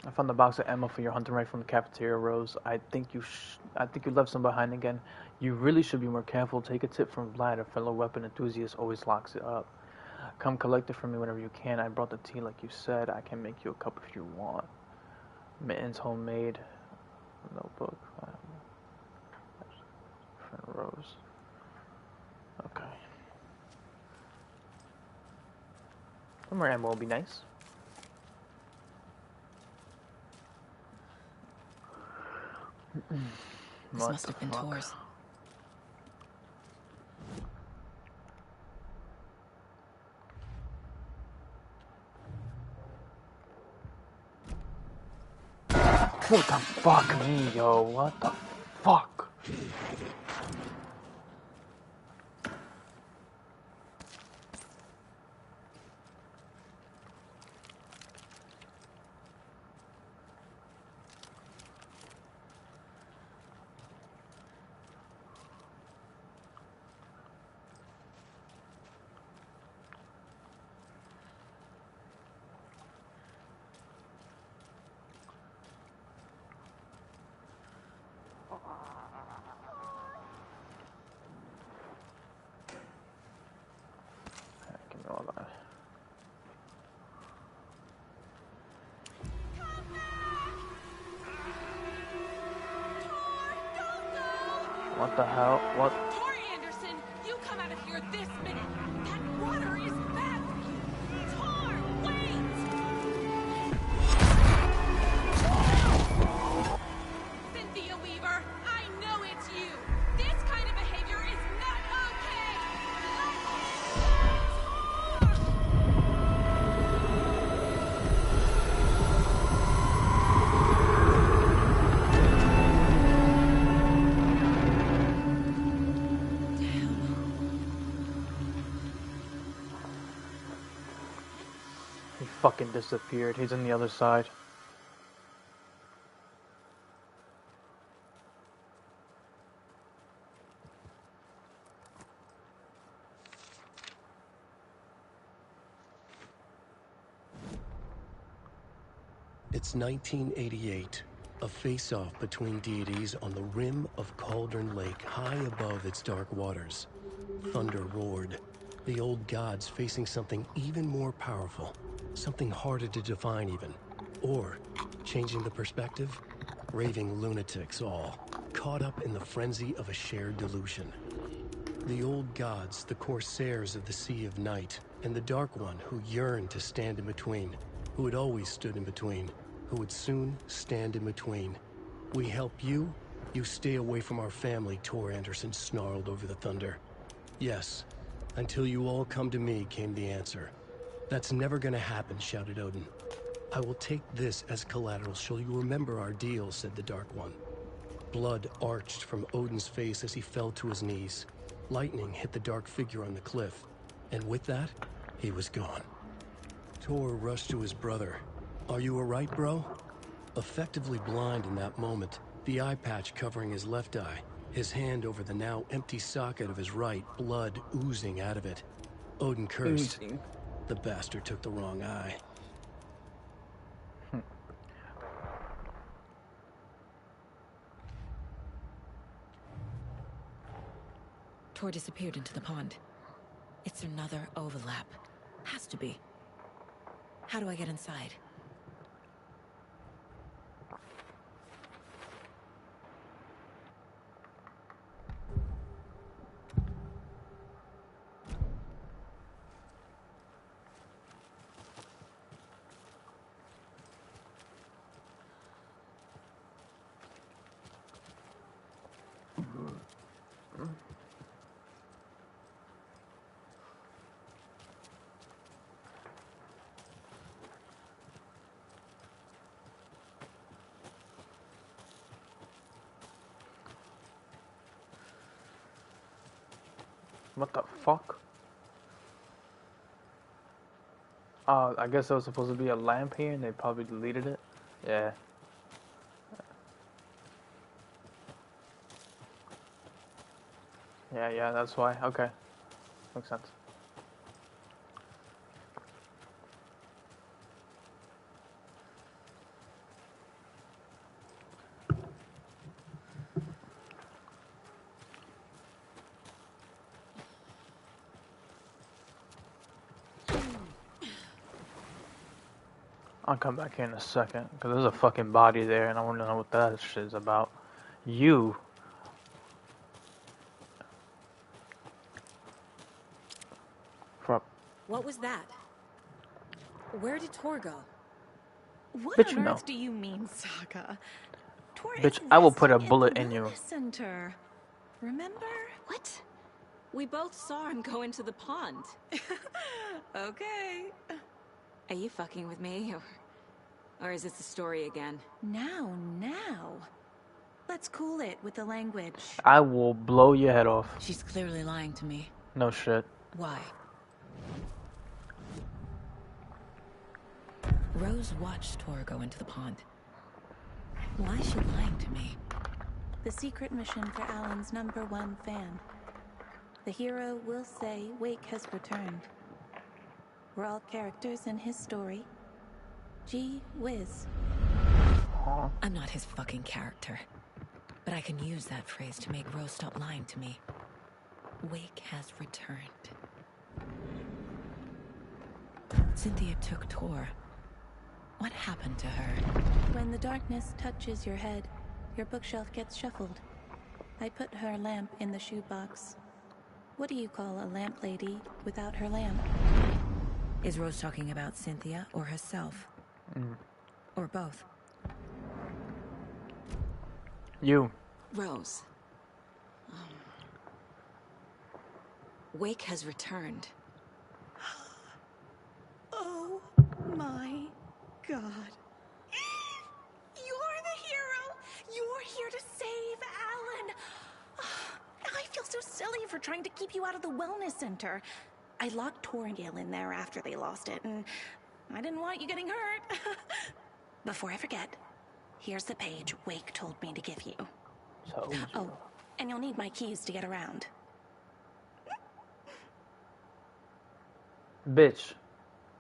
I found the box of ammo for your hunting rifle from the cafeteria, Rose. I think you left some behind again. You really should be more careful. Take a tip from Vlad, a fellow weapon enthusiast, always locks it up. Come collect it from me whenever you can. I brought the tea like you said. I can make you a cup if you want. Mittens homemade. Notebook. Friend Rose. Okay. Some more ammo will be nice. This must have been Tor's. What the fuck me, yo? What the fuck? What the hell? What? Tor Anderson, you come out of here this minute. That water is bad for you. Tor, wait! Cynthia Weaver, I know it's you. This kind of behavior is not okay. He fucking disappeared. He's on the other side. It's 1988. A face-off between deities on the rim of Cauldron Lake, high above its dark waters. Thunder roared. The old gods facing something even more powerful. Something harder to define even. Or, changing the perspective, raving lunatics all, caught up in the frenzy of a shared delusion. The old gods, the corsairs of the Sea of Night, and the Dark One who yearned to stand in between, who had always stood in between, who would soon stand in between. We help you, you stay away from our family, Tor Anderson snarled over the thunder. Yes, until you all come to me, came the answer. That's never gonna happen, shouted Odin. I will take this as collateral. Shall you remember our deal, said the Dark One. Blood arched from Odin's face as he fell to his knees. Lightning hit the dark figure on the cliff, and with that, he was gone. Tor rushed to his brother. Are you alright, bro? Effectively blind in that moment, the eye patch covering his left eye, his hand over the now empty socket of his right, blood oozing out of it. Odin cursed. The bastard took the wrong eye. Tor disappeared into the pond. It's another overlap. Has to be. How do I get inside? What the fuck? I guess there was supposed to be a lamp here and they probably deleted it. Yeah. Yeah, that's why. Okay. Makes sense. I'll come back here in a second, because there's a fucking body there, and I want to know what that shit is about. You. What was that? Where did Tor go? What Bitch, on you earth know. do you mean, Saga? Tor Bitch, is I will put a resting at bullet the in you. wellness Center. Remember? What? We both saw him go into the pond. Okay. Are you fucking with me, or is this the story again? Now. Let's cool it with the language. I will blow your head off. She's clearly lying to me. No shit. Why? Rose watched Tor go into the pond. Why is she lying to me? The secret mission for Alan's #1 fan. The hero will say Wake has returned. We're all characters in his story. Gee whiz. I'm not his fucking character. But I can use that phrase to make Rose stop lying to me. Wake has returned. Cynthia took Tor. What happened to her? When the darkness touches your head, your bookshelf gets shuffled. I put her lamp in the shoebox. What do you call a lamp lady without her lamp? Is Rose talking about Cynthia or herself? Or both? You. Rose. Wake has returned. Oh my God. You're the hero! You're here to save Alan! I feel so silly for trying to keep you out of the wellness center. I locked Tor and Gale in there after they lost it, and I didn't want you getting hurt. Before I forget, here's the page Wake told me to give you. Oh, and you'll need my keys to get around. Bitch.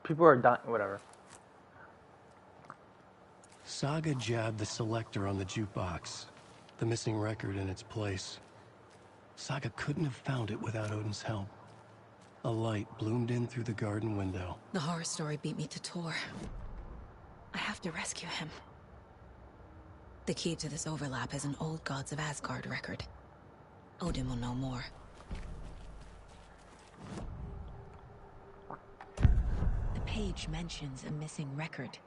People are dying. Whatever. Saga jabbed the selector on the jukebox, the missing record in its place. Saga couldn't have found it without Odin's help. A light bloomed in through the garden window. The horror story beat me to Tor. I have to rescue him. The key to this overlap is an old Gods of Asgard record. Odin will know more. The page mentions a missing record.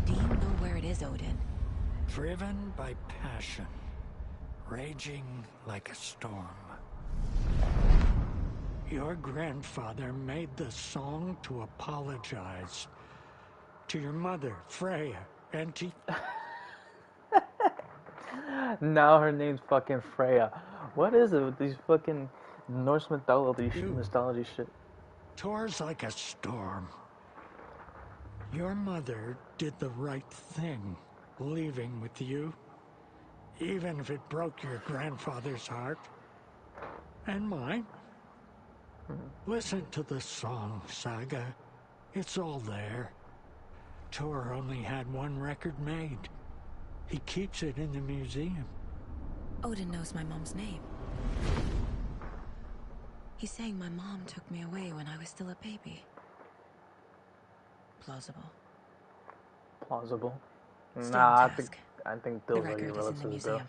Do you know where it is, Odin? Driven by passion, raging like a storm. Your grandfather made the song to apologize to your mother, Freya, and to... Now her name's fucking Freya. What is it with these fucking Norse mythology shit? Tor's like a storm. Your mother did the right thing, leaving with you, even if it broke your grandfather's heart. And mine. Listen to the song, Saga. It's all there. Tor only had one record made. He keeps it in the museum. Odin knows my mom's name. He's saying my mom took me away when I was still a baby. Plausible. Plausible? Stay Nah, on I task. think The those are record your is in the relatives, bro. museum.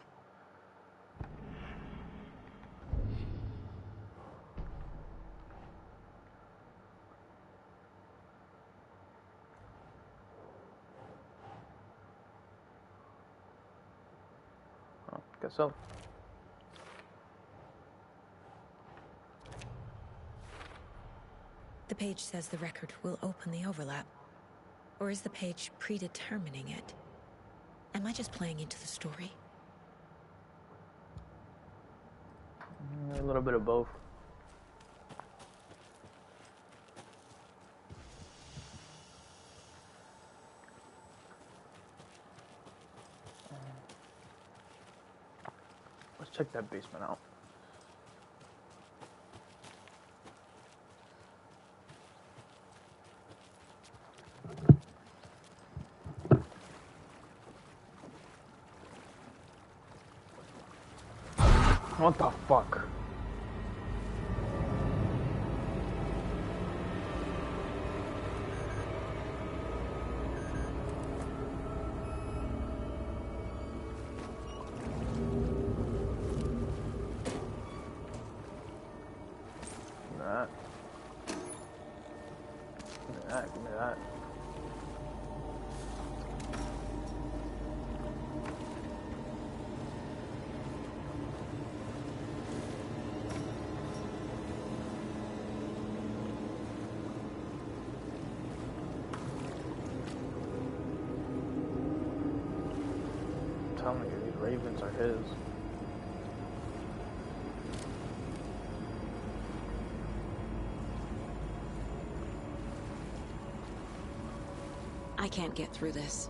Oh, guess so. The page says the record will open the overlap. Or is the page predetermining it? Am I just playing into the story? A little bit of both. Let's check that basement out. What the fuck? That. Give me that, give me that. I'm telling you, these ravens are his. I can't get through this.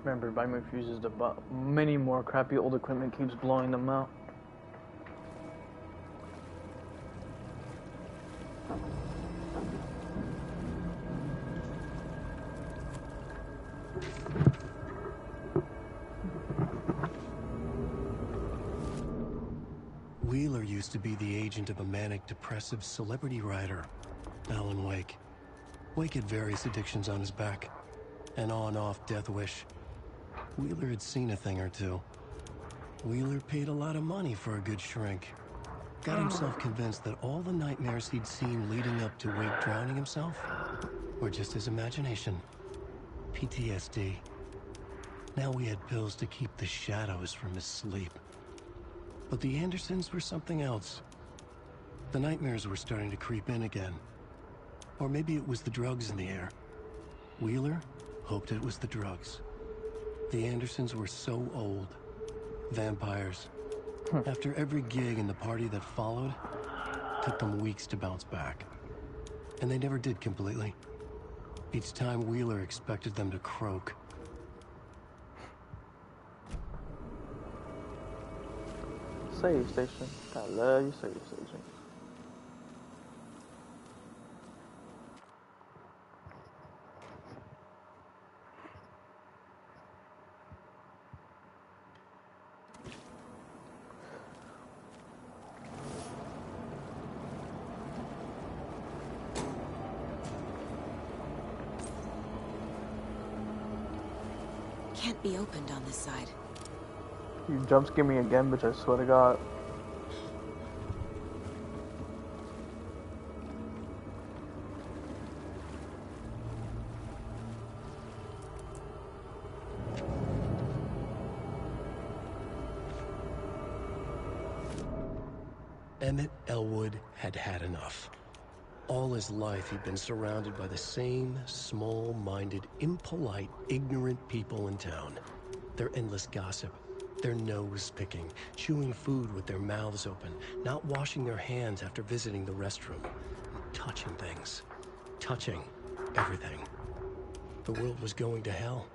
Remember, Bime refuses to buy many more crappy old equipment, keeps blowing them out. Wheeler used to be the agent of a manic-depressive celebrity writer, Alan Wake. Wake had various addictions on his back, an on-off death wish. Wheeler had seen a thing or two. Wheeler paid a lot of money for a good shrink. Got himself convinced that all the nightmares he'd seen leading up to Wake drowning himself were just his imagination. PTSD. Now we had pills to keep the shadows from his sleep. But the Andersons were something else. The nightmares were starting to creep in again. Or maybe it was the drugs in the air. Wheeler hoped it was the drugs. The Andersons were so old. Vampires. After every gig and the party that followed, took them weeks to bounce back. And they never did completely. Each time Wheeler expected them to croak. Save station. I love you, save station. can't be opened on this side. You jump scare me again, bitch, I swear to God. Emmett Elwood had had enough. All his life, he'd been surrounded by the same small-minded, impolite, ignorant people in town. Their endless gossip, their nose-picking, chewing food with their mouths open, not washing their hands after visiting the restroom, touching things, touching everything. The world was going to hell.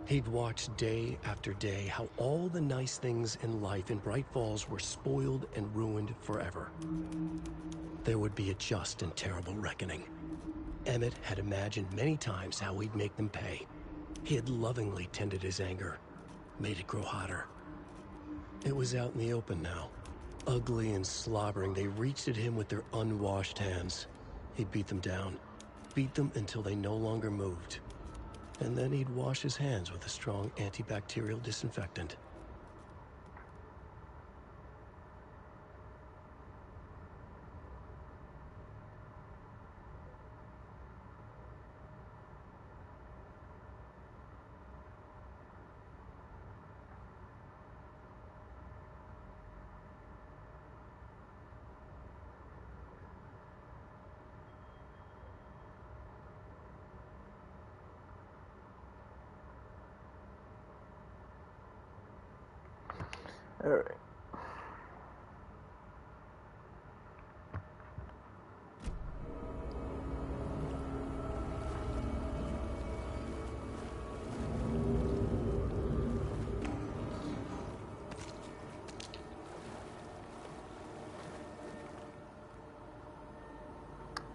He'd watched day after day how all the nice things in life in Bright Falls were spoiled and ruined forever. There would be a just and terrible reckoning. Emmett had imagined many times how he'd make them pay. He had lovingly tended his anger, made it grow hotter. It was out in the open now. Ugly and slobbering, they reached at him with their unwashed hands. He'd beat them down, beat them until they no longer moved. And then he'd wash his hands with a strong antibacterial disinfectant. Alright.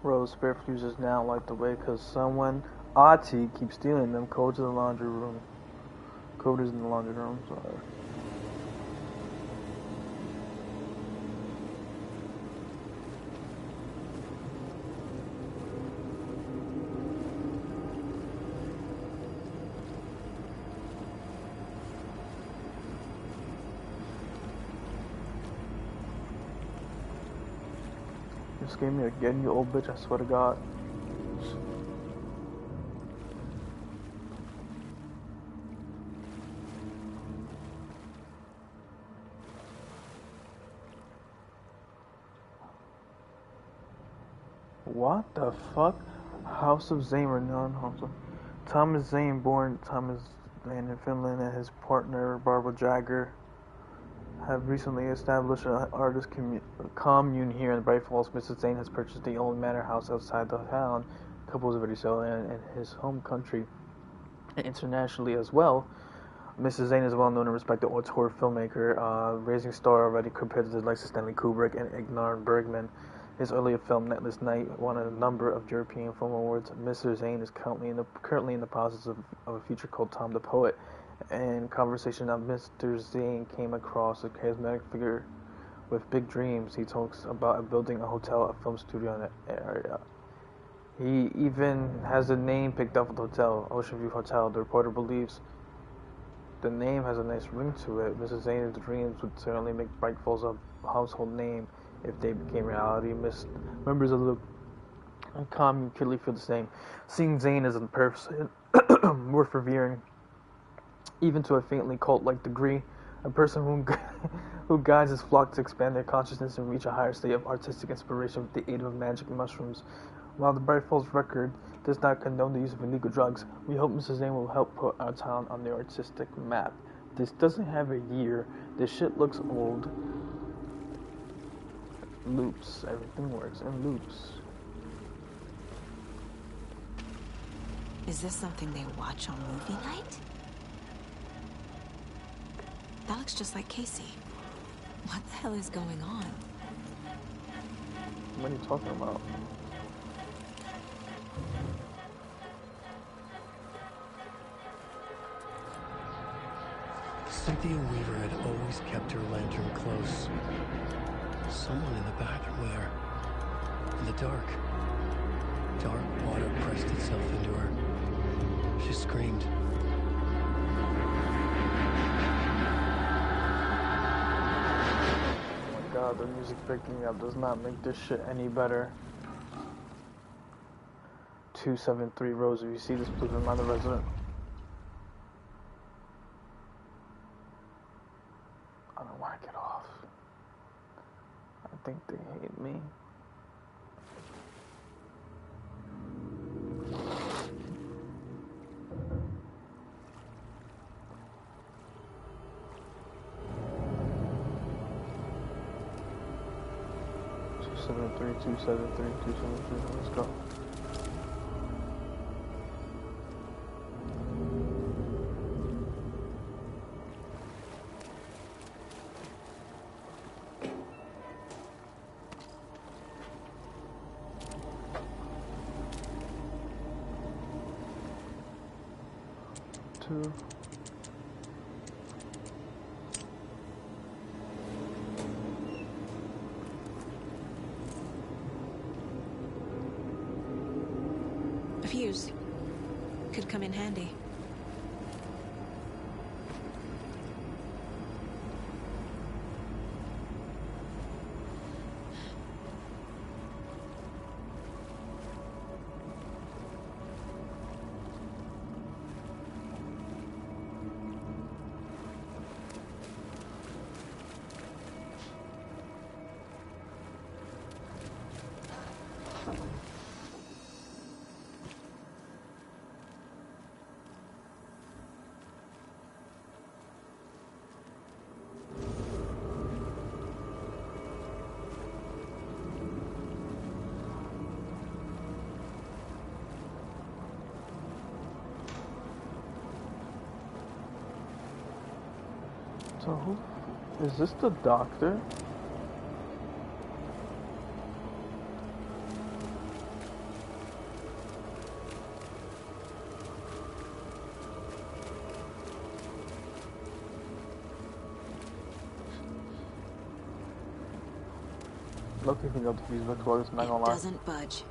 Rose spare fuses now light the way because someone, Ati, keeps stealing them. Code to the laundry room. Code is in the laundry room, sorry. You scared me again, you old bitch, I swear to God. What the fuck? House of Zane, renowned house of Thomas Zane, born Thomas Zane in Finland, and his partner Barbara Jagger have recently established an artist commune here in Bright Falls. Mrs. Zane has purchased the old manor house outside the town. The couple is already selling in his home country and internationally as well. Mrs. Zane is a well-known and respected auteur filmmaker, rising star already compared to the likes of Stanley Kubrick and Ingmar Bergman. His earlier film, Netless Night, won a number of European Film Awards. Mr. Zane is currently in the process of a feature called Tom the Poet. And conversation of Mr. Zane came across a charismatic figure with big dreams. He talks about building a hotel, a film studio in the area. He even has a name picked up for the hotel, Ocean View Hotel. The reporter believes the name has a nice ring to it. Mrs. Zane's dreams would certainly make Bright Falls a household name if they became reality. Members of the commune clearly feel the same. Seeing Zane as a person worth revering, even to a faintly cult-like degree, a person who guides his flock to expand their consciousness and reach a higher state of artistic inspiration with the aid of magic mushrooms. While the Bright Falls record does not condone the use of illegal drugs, we hope Mrs. Zane will help put our town on the artistic map. This doesn't have a year. This shit looks old. Loops. Everything works in loops. Is this something they watch on movie night? That looks just like Casey. What the hell is going on? What are you talking about? Cynthia Weaver had always kept her lantern close. Someone in the bathroom there. In the dark. Dark water pressed itself into her. She screamed. the music picking up does not make this shit any better. 273 Rose, if you see this, please remind the resident. I don't want to get off. I think they hate me. Two seven three. Let's go. Two. A fuse. Could come in handy. So who is this? The doctor? Lucky he got the fuse back close, not gonna lie. It doesn't budge.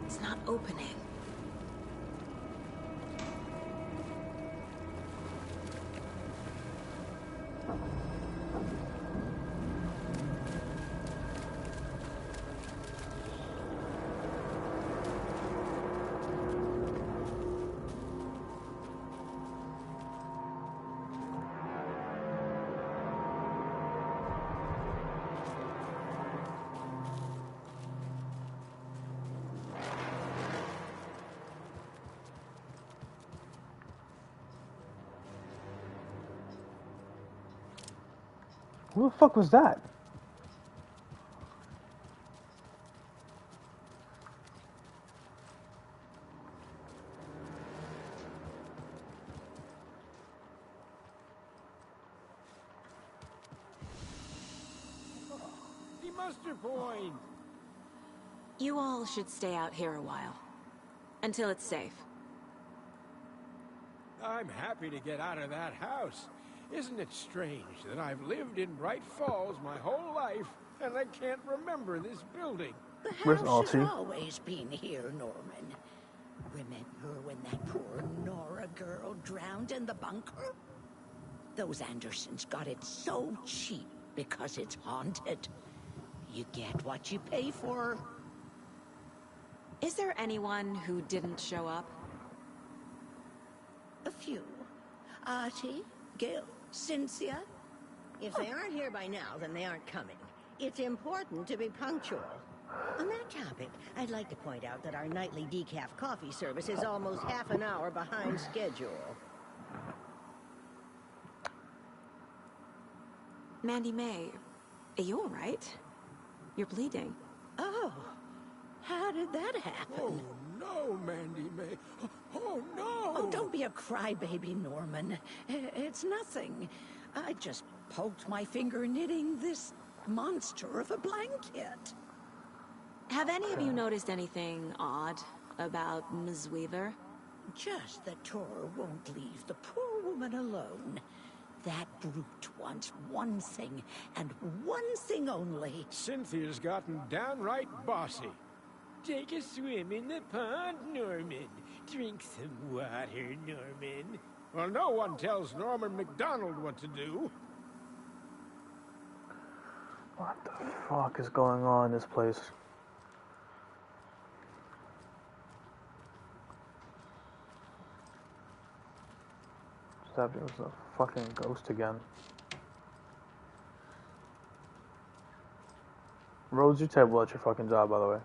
It's not opening. Who the fuck was that? The muster point! You all should stay out here a while. Until it's safe. I'm happy to get out of that house. Isn't it strange that I've lived in Bright Falls my whole life, and I can't remember this building? The Where's house has Alti? always been here, Norman. Remember when that poor Nora girl drowned in the bunker? Those Andersons got it so cheap because it's haunted. You get what you pay for. Is there anyone who didn't show up? A few. Artie, Gil, Cynthia. If they aren't here by now, then they aren't coming. It's important to be punctual. On that topic, I'd like to point out that our nightly decaf coffee service is almost half an hour behind schedule. Mandy May, are you all right? You're bleeding. Oh, how did that happen? Oh, no, Mandy May. Oh, no! Oh, don't be a crybaby, Norman. It's nothing. I just poked my finger knitting this monster of a blanket. Have any of you noticed anything odd about Ms. Weaver? Just that Tor won't leave the poor woman alone. That brute wants one thing, and one thing only. Cynthia's gotten downright bossy. Take a swim in the pond, Norman. Drink some water, Norman. Well, no one tells Norman McDonald what to do. What the fuck is going on in this place? It was a fucking ghost again. Rose, you're terrible at your fucking job, by the way.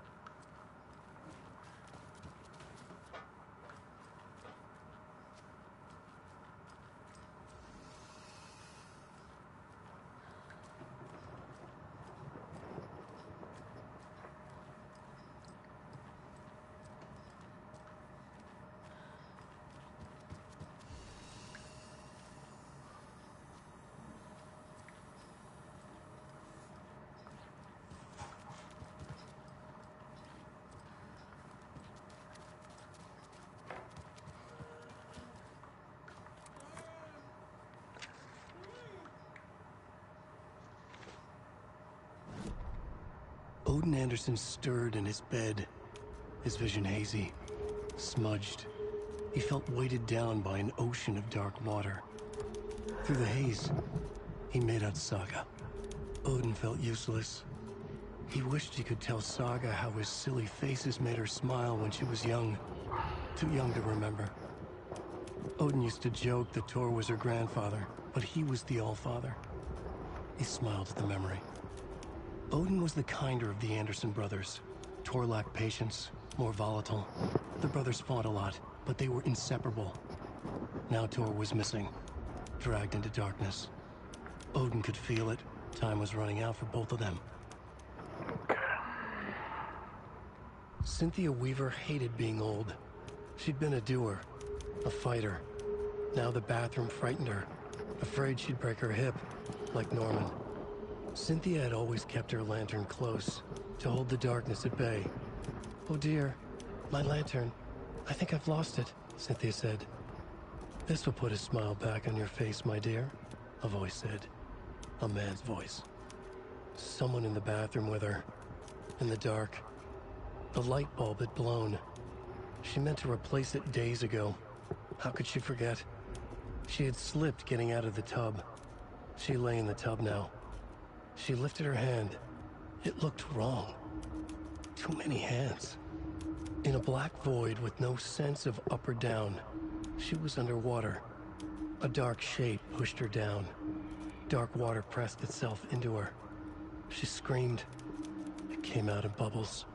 Odin Anderson stirred in his bed, his vision hazy, smudged. He felt weighted down by an ocean of dark water. Through the haze, he made out Saga. Odin felt useless. He wished he could tell Saga how his silly faces made her smile when she was young. Too young to remember. Odin used to joke that Tor was her grandfather, but he was the Allfather. He smiled at the memory. Odin was the kinder of the Anderson brothers. Tor lacked patience, more volatile. The brothers fought a lot, but they were inseparable. Now Tor was missing, dragged into darkness. Odin could feel it. Time was running out for both of them. Cynthia Weaver hated being old. She'd been a doer, a fighter. Now the bathroom frightened her, afraid she'd break her hip, like Norman. Cynthia had always kept her lantern close, to hold the darkness at bay. "Oh dear, my lantern. I think I've lost it," Cynthia said. "This will put a smile back on your face, my dear," a voice said. A man's voice. Someone in the bathroom with her. In the dark. The light bulb had blown. She meant to replace it days ago. How could she forget? She had slipped getting out of the tub. She lay in the tub now. She lifted her hand. It looked wrong. Too many hands. In a black void with no sense of up or down, she was underwater. A dark shape pushed her down. Dark water pressed itself into her. She screamed. It came out in bubbles.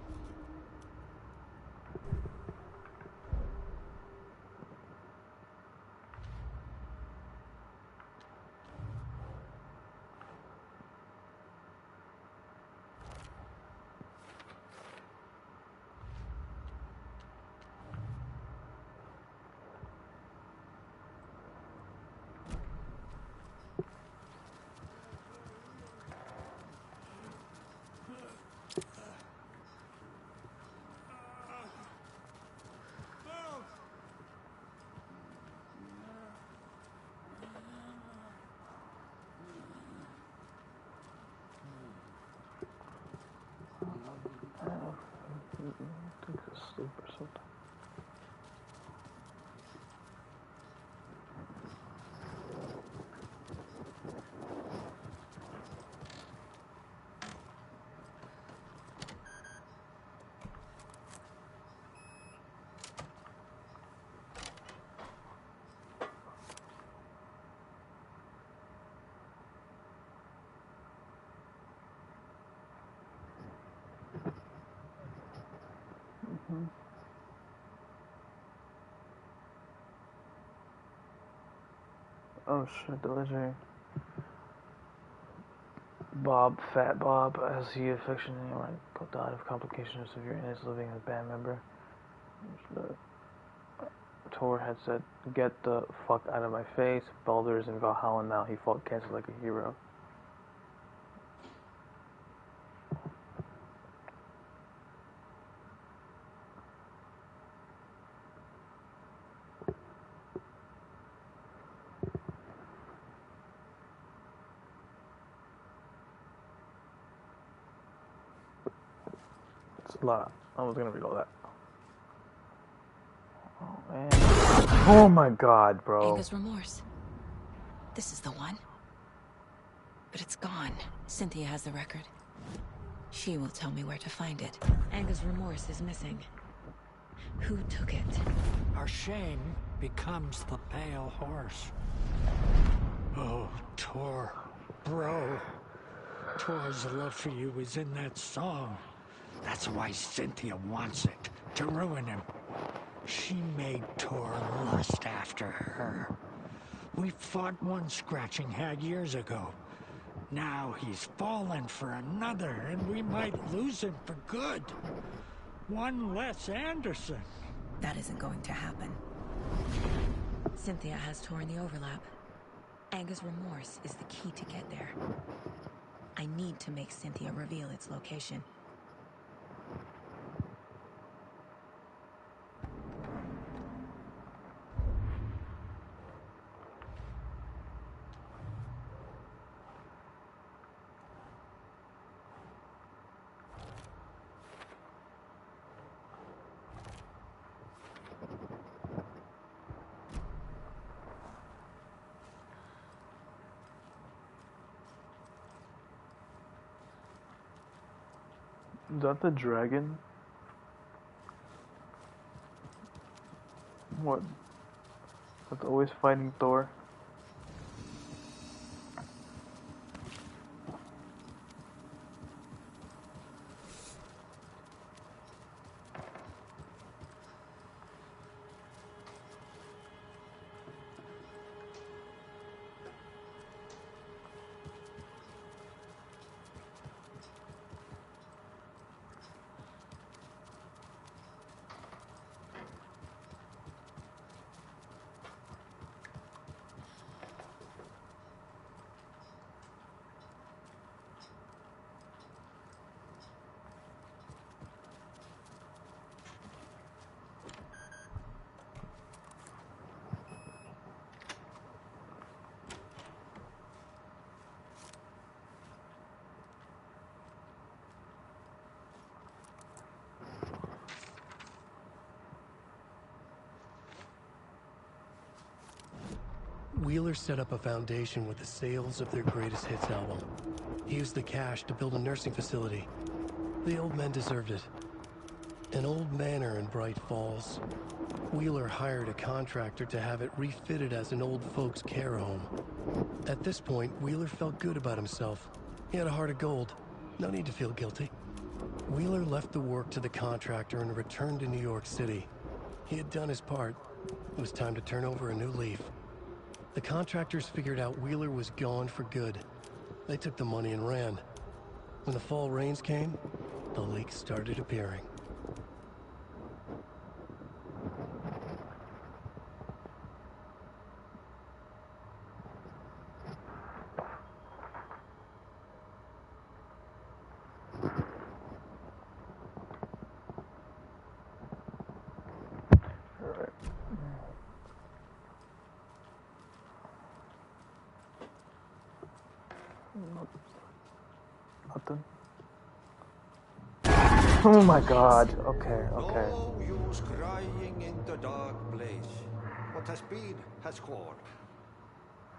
I think it's asleep or something. Oh shit, delivery. Bob, Fat Bob, as he affectionately died of complications of severe illness, living as a band member. Tor had said, "Get the fuck out of my face." Baldur is in Valhalla now. He fought cancer like a hero. It's a lot. I was gonna read all that. Oh man. Oh my god, bro. Anger's remorse. This is the one. But it's gone. Cynthia has the record. She will tell me where to find it. Anger's remorse is missing. Who took it? Our shame becomes the pale horse. Oh, Tor. Bro. Tor's love for you is in that song. That's why Cynthia wants it. To ruin him. She made Tor lust after her. We fought one scratching hag years ago. Now he's fallen for another, and we might lose him for good. One less Anderson. That isn't going to happen. Cynthia has Tor in the overlap. Anger's remorse is the key to get there. I need to make Cynthia reveal its location. Is that the dragon? What? That's always fighting Thor? Wheeler set up a foundation with the sales of their greatest hits album. He used the cash to build a nursing facility. The old men deserved it. An old manor in Bright Falls. Wheeler hired a contractor to have it refitted as an old folks' care home. At this point, Wheeler felt good about himself. He had a heart of gold. No need to feel guilty. Wheeler left the work to the contractor and returned to New York City. He had done his part. It was time to turn over a new leaf. The contractors figured out Wheeler was gone for good. They took the money and ran. When the fall rains came, the leaks started appearing. Nothing. Oh my god. Okay, okay. No use crying in the dark place. What has been has gone.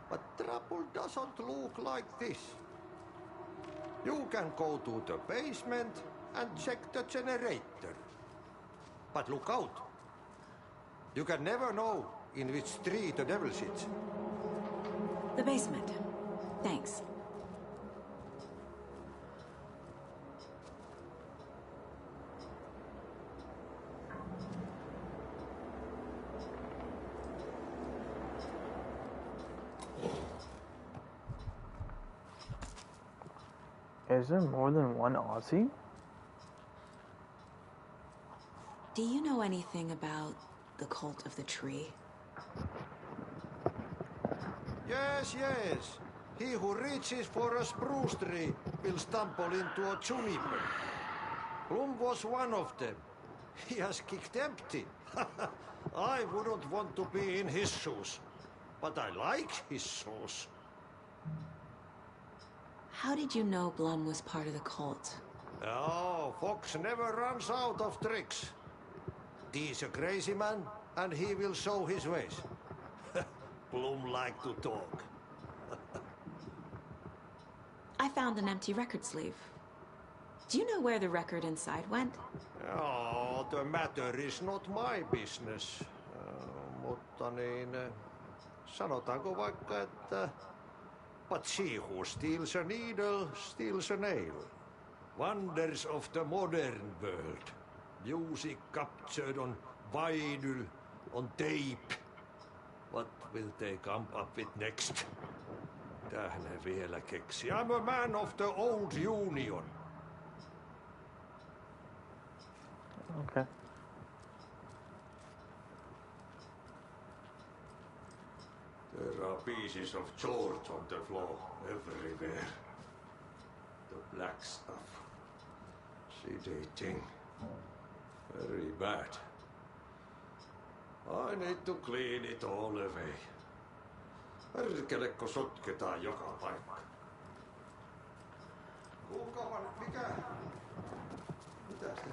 But trouble doesn't look like this. You can go to the basement and check the generator. But look out. You can never know in which tree the devil sits. The basement. Thanks. is there more than one Aussie? Do you know anything about the Cult of the Tree? Yes, yes. He who reaches for a spruce tree will stumble into a juniper. Bloom was one of them. He has kicked empty. I wouldn't want to be in his shoes. But I like his shoes. How did you know Blum was part of the cult? Oh, Fox never runs out of tricks. He's a crazy man, and he will show his ways. Bloom like to talk. I found an empty record sleeve. Do you know where the record inside went? Oh, the matter is not my business. Mutta niin, sanotaanko vaikka, että but she who steals a needle steals a nail. Wonders of the modern world. Music captured on vinyl, on tape. What will they come up with next? Tähän vielä keksi. I'm a man of the old union. Okay. There are pieces of George on the floor everywhere. The black stuff. Sedating. Very bad. I need to clean it all away. Perkelekko sotketaan joka paikka. Kuulkaa, mikä? Mitäs te?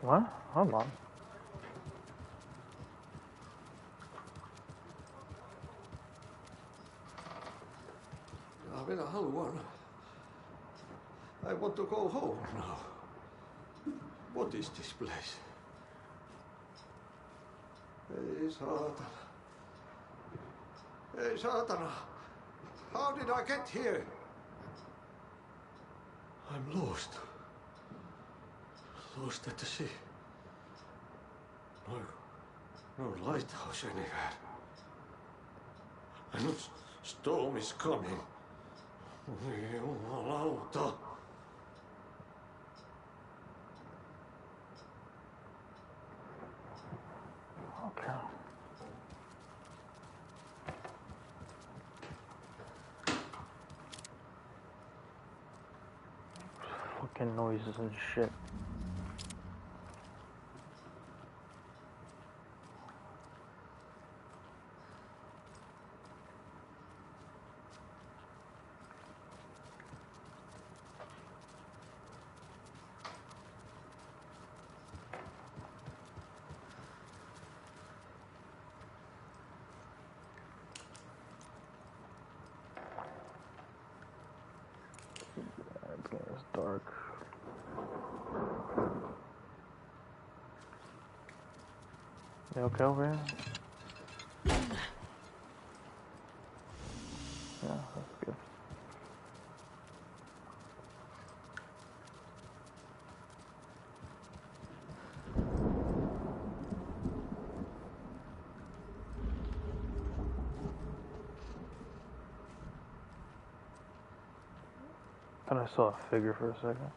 What? Hold on. Minä haluan. I want to go home now. What is this place? Ei saatana. Ei saatana. How did I get here? I'm lost. Lost at the sea. No lighthouse anywhere. I know storm is coming. Jumalauta. Okay. Fucking noises and shit. It's dark. You okay over here? Yeah, that's good. Thought I saw a figure for a second.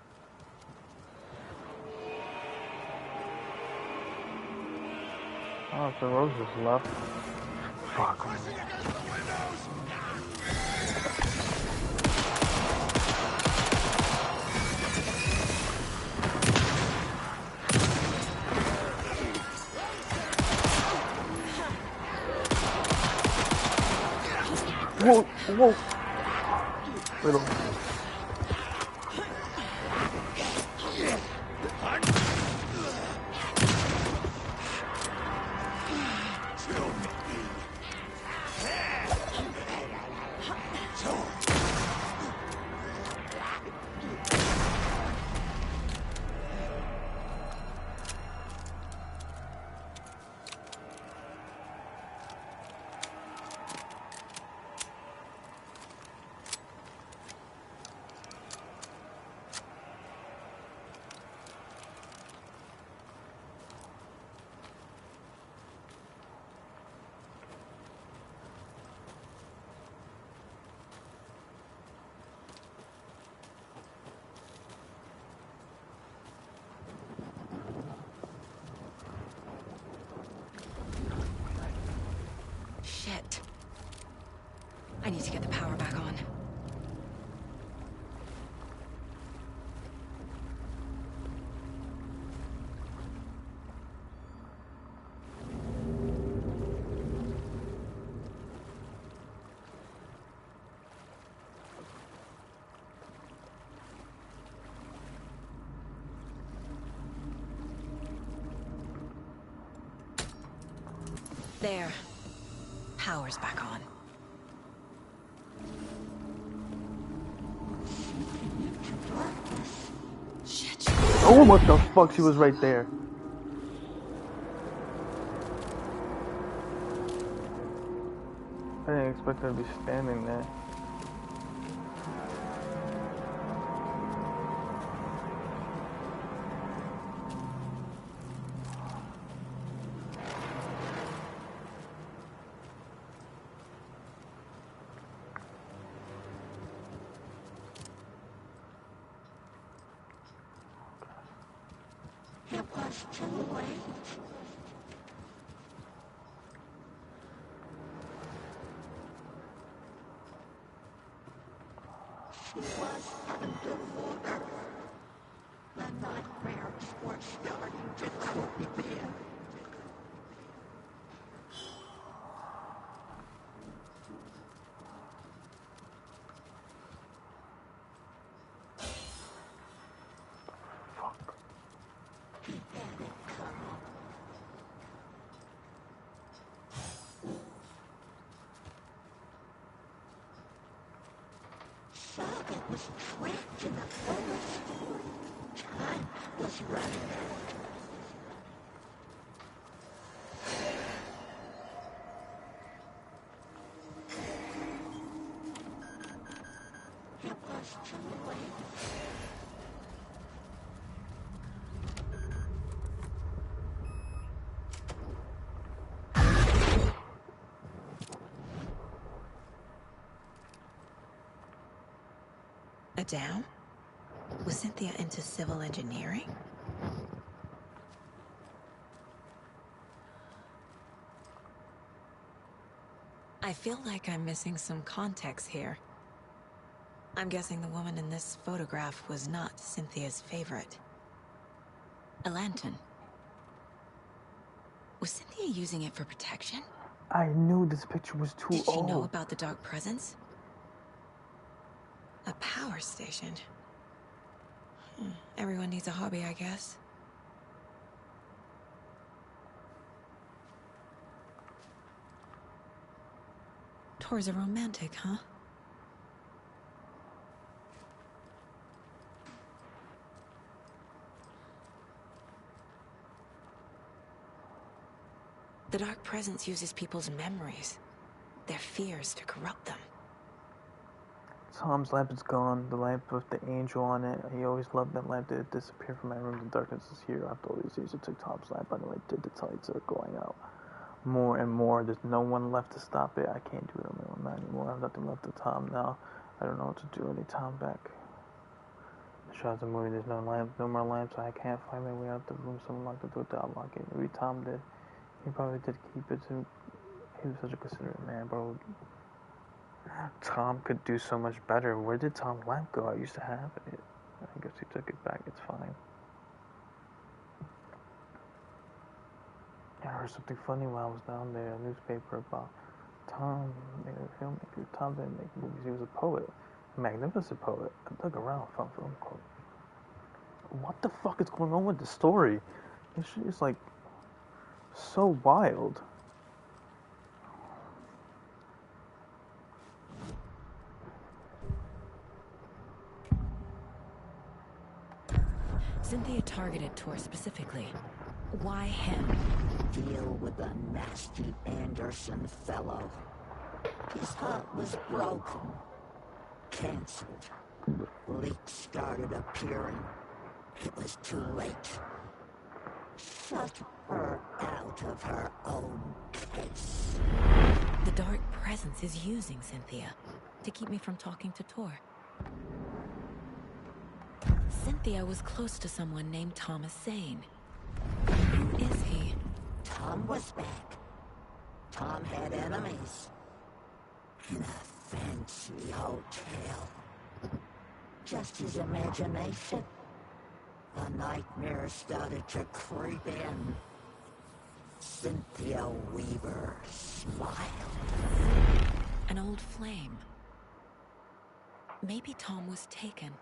Oh, the roses left. Fuck. Whoa, whoa. Little. There. Power's back on. Shit. Oh, what the fuck? She was right there. I didn't expect her to be standing there. It was too late. She was underwater. The nightmares were starting to creep in. He had it coming. Saga was trapped in the forest. Time was running out. It was too late. A dam? Was Cynthia into civil engineering? I feel like I'm missing some context here. I'm guessing the woman in this photograph was not Cynthia's favorite. A lantern. Was Cynthia using it for protection? I knew this picture was too Did she know old. about the dark presence? A power station. Everyone needs a hobby, I guess. Tor's a romantic, huh? The dark presence uses people's memories, their fears to corrupt them. Tom's lamp is gone. The lamp with the angel on it. He always loved that lamp. Did it disappear from my room? The darkness is here. After all these years, it took Tom's lamp. By the way, did the lights are going out more and more. There's no one left to stop it. I can't do it on my own, not anymore. I have nothing left of Tom now. I don't know what to do. I need Tom back. The shot of the movie. There's no lamp, no more lamps. I can't find my way out the room. Someone locked the door to unlock it. Maybe Tom did. He probably did keep it too. He was such a considerate man, bro. Tom could do so much better. Where did Tom's lamp go? I used to have it. I guess he took it back. It's fine. I heard something funny while I was down there. A newspaper about Tom, a filmmaker. Tom didn't make movies. He was a poet. A magnificent poet. I dug around, found film quote. What the fuck is going on with the story? This shit is like so wild. Cynthia targeted Tor specifically. Why him? Deal with the nasty Anderson fellow. His heart was broken. Cancelled. Leaks started appearing. It was too late. Shut her out of her own case. The dark presence is using Cynthia to keep me from talking to Tor. Cynthia was close to someone named Thomas Zane. Who is he? Tom was back. Tom had enemies. In a fancy hotel. Just his imagination. The nightmare started to creep in. Cynthia Weaver smiled. An old flame. Maybe Tom was taken.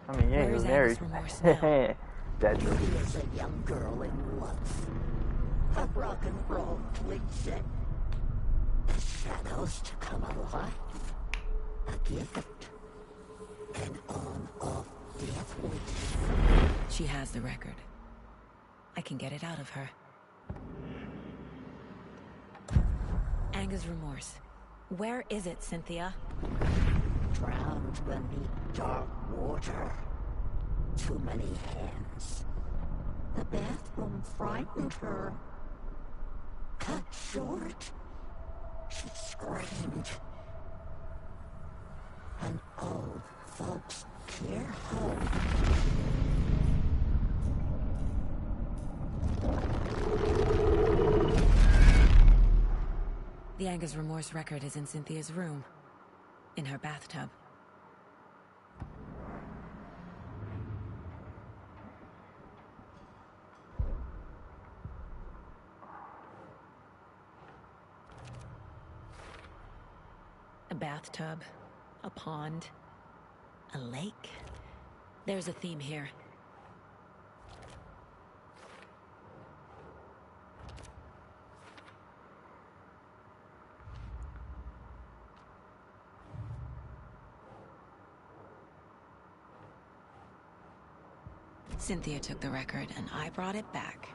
I mean, yeah, he was married. That's true. He is a young girl in love. A rock and roll reset. The shadows to come alive. A gift. And on of death wish. She has the record. I can get it out of her. Anger's remorse. Where is it, Cynthia? Drowned beneath dark water. Too many hands. The bathroom frightened her. Cut short. She screamed. An old folks care home. The Anger's remorse record is in Cynthia's room. In her bathtub. A bathtub, a pond, a lake. There's a theme here. Cynthia took the record, and I brought it back.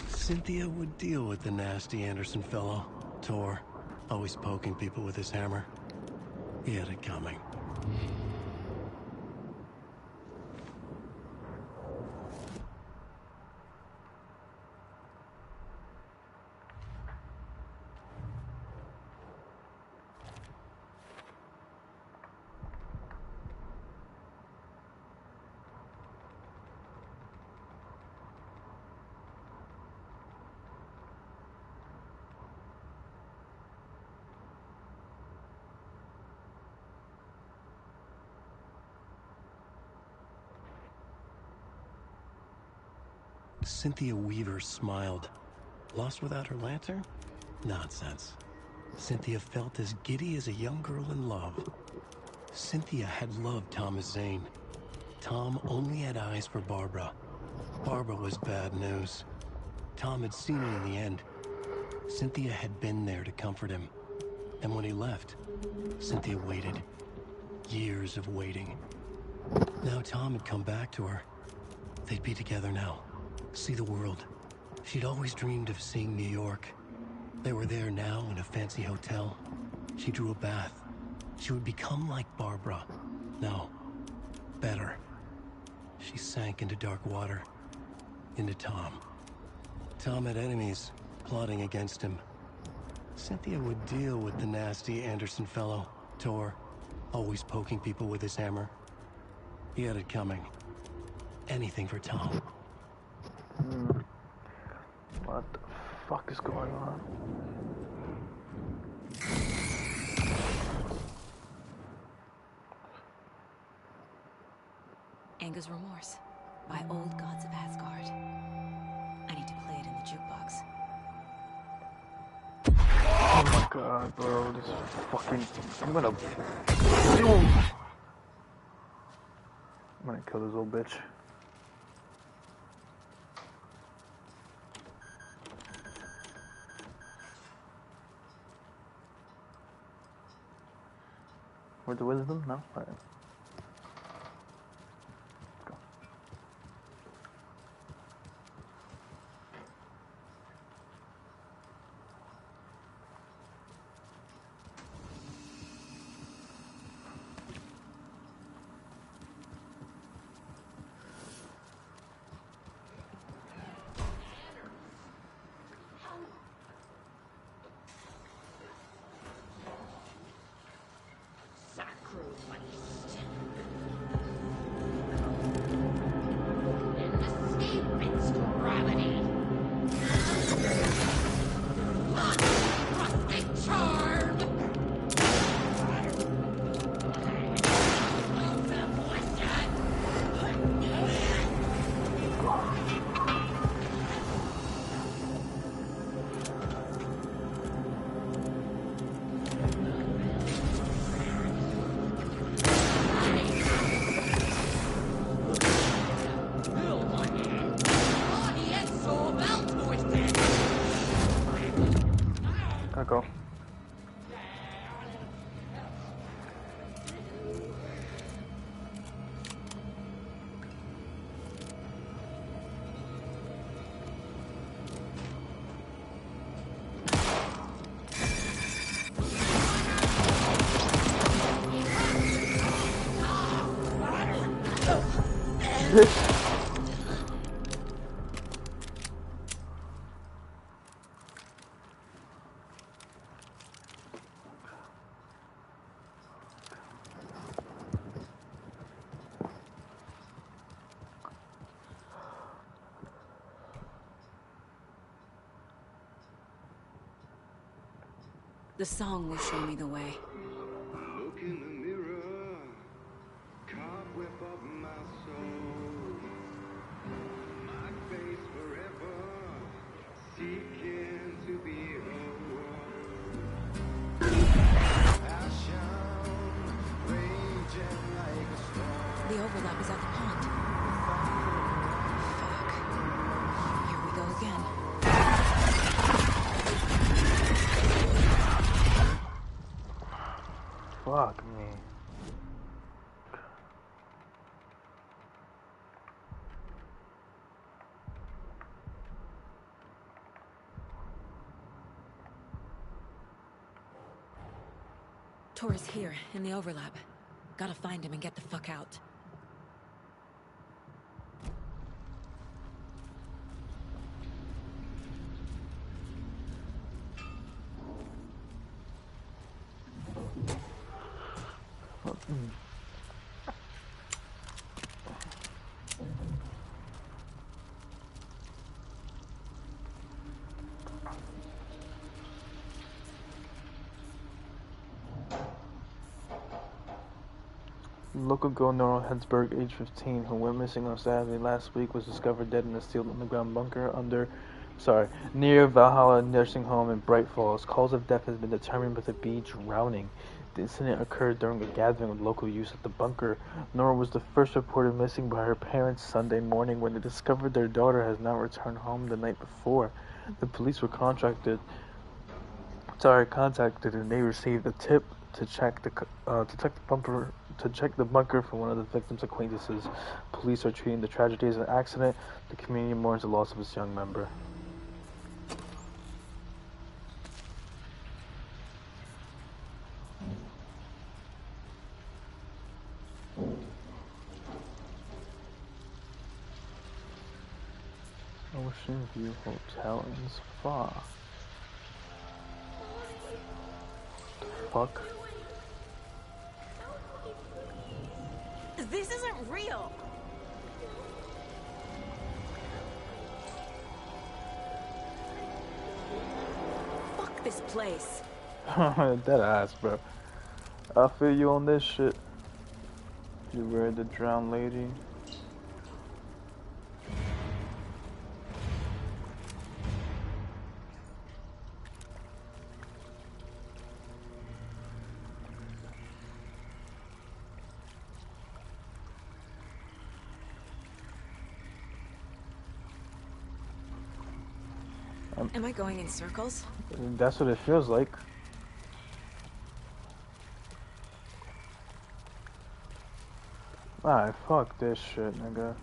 Cynthia would deal with the nasty Anderson fellow, Tor, always poking people with his hammer. He had it coming. Cynthia Weaver smiled. Lost without her lantern? Nonsense. Cynthia felt as giddy as a young girl in love. Cynthia had loved Thomas Zane. Tom only had eyes for Barbara. Barbara was bad news. Tom had seen it in the end. Cynthia had been there to comfort him. And when he left, Cynthia waited. Years of waiting. Now Tom had come back to her. They'd be together now. See the world. She'd always dreamed of seeing New York. They were there now in a fancy hotel. She drew a bath. She would become like Barbara. No, better. She sank into dark water. Into Tom. Tom had enemies plotting against him. Cynthia would deal with the nasty Anderson fellow, Tor, always poking people with his hammer. He had it coming. Anything for Tom. What the fuck is going on? Anger's Remorse by Old Gods of Asgard. I need to play it in the jukebox. Oh my god, bro, this is fucking... I'm gonna kill this little bitch. Where's the wisdom? No? Alright. Let's go. Sacrifice. this? The song will show me the way. Look in the mirror, cobweb of my soul. My face forever, seeking to be whole. Passion, raging like a storm. The overlap is at the pond. Fuck. Here we go again. Fuck me. Tor is here, in the overlap. Gotta find him and get the fuck out. Local girl Nora Hedsberg, age 15, who went missing on Saturday last week, was discovered dead in a sealed underground bunker near Valhalla Nursing Home in Bright Falls. Cause of death has been determined by the be drowning. The incident occurred during a gathering with local youth at the bunker. Nora was the first reported missing by her parents Sunday morning when they discovered their daughter has not returned home the night before. The police were contacted and they received a tip to check the bunker from one of the victim's acquaintances. Police are treating the tragedy as an accident. The community mourns the loss of its young member. Ocean View Hotel in Spa. Fuck. This isn't real. Fuck this place. Dead ass, bro. I feel you on this shit. You were the drowned lady. Am I going in circles? That's what it feels like. Alright, fuck this shit, nigga.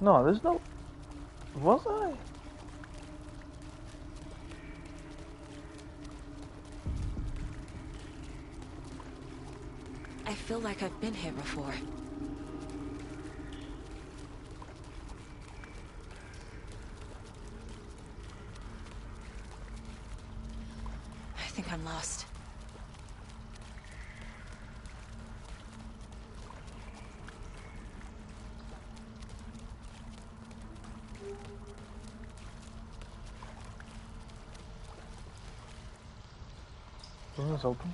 No, there's no... Was I? I feel like I've been here before. I think I'm lost. Door is open.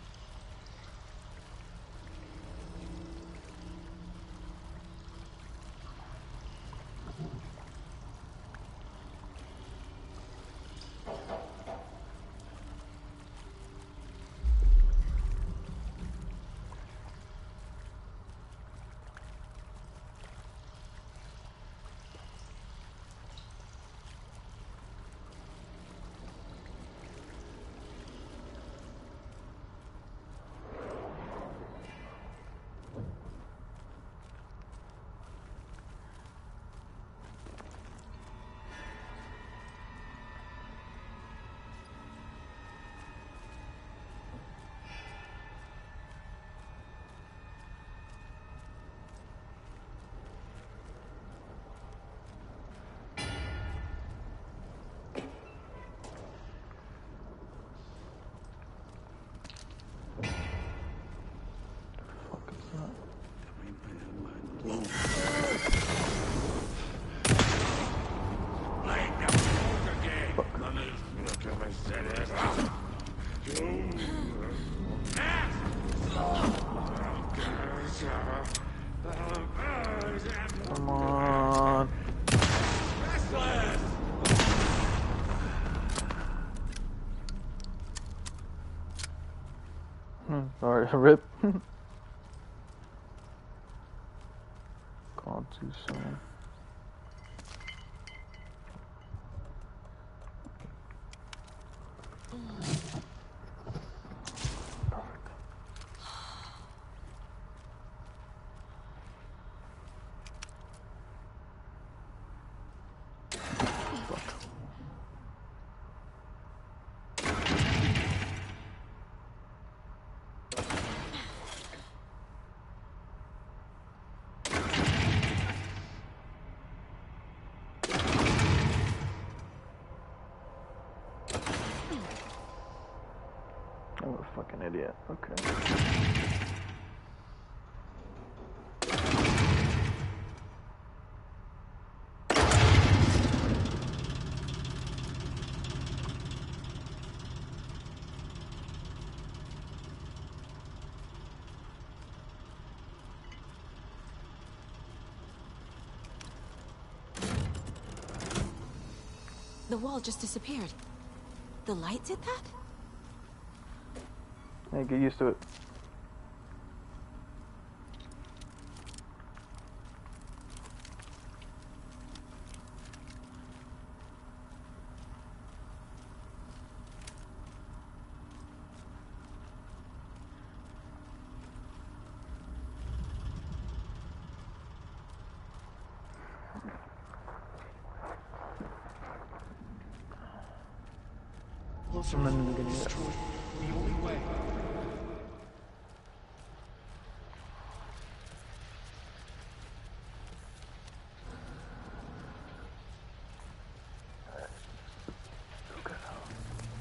Or rip. Called too soon. I'm a fucking idiot. Okay. The wall just disappeared. The light did that? Hey, get used to it. Wilson, it's Troy. The only way.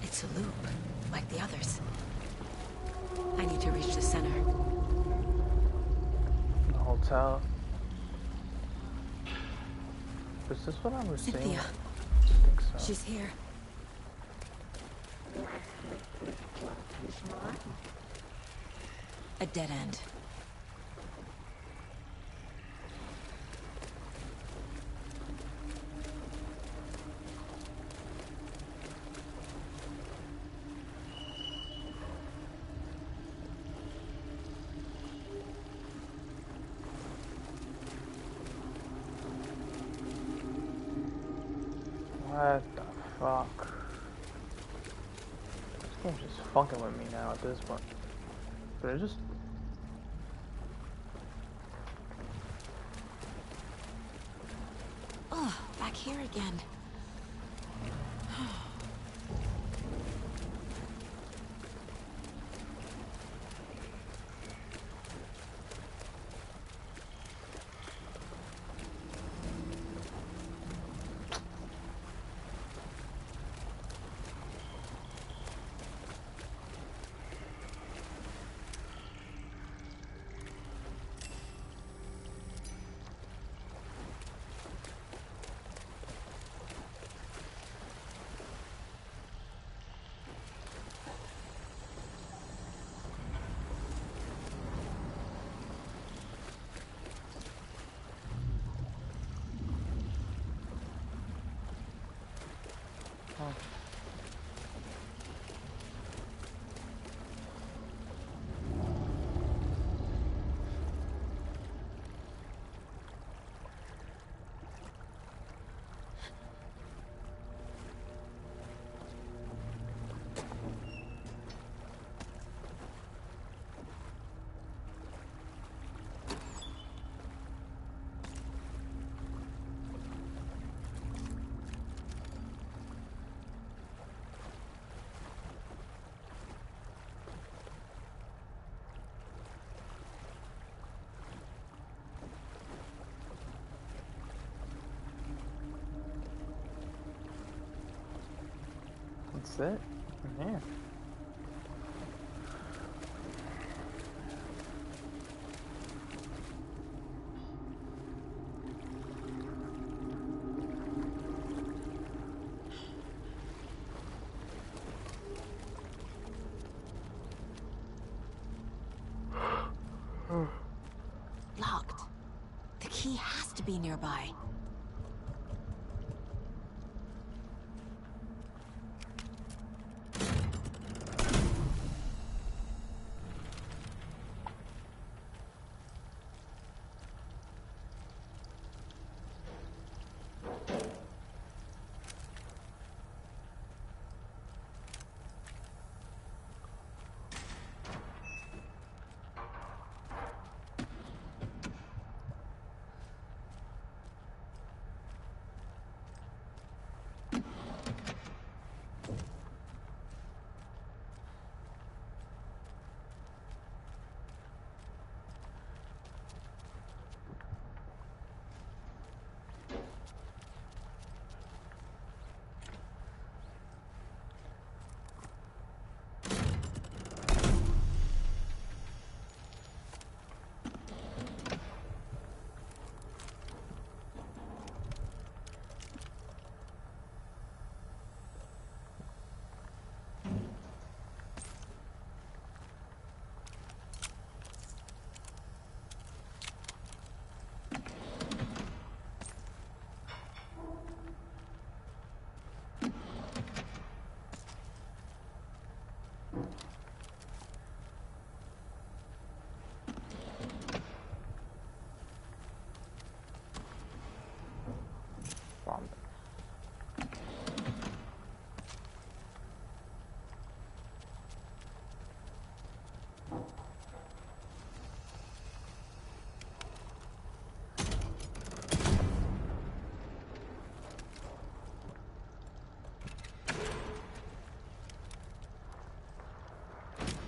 It's a loop, like the others. I need to reach the center. The hotel. Is this what I was saying? Cynthia. I think so. She's here. A dead end. What the fuck? This game's just fucking with me now at this point. But it just... Oh, back here again. That's it? Yeah. Locked. The key has to be nearby.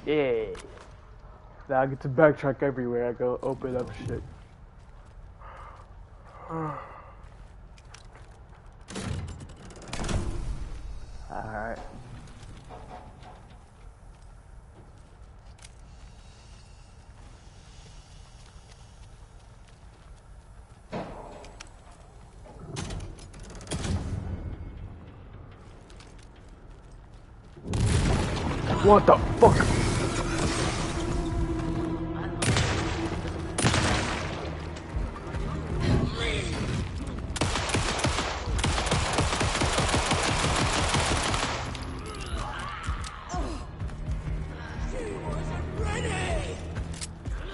Yeah. Now I get to backtrack everywhere I go, open up shit. Alright. What the fuck?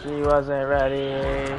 She wasn't ready.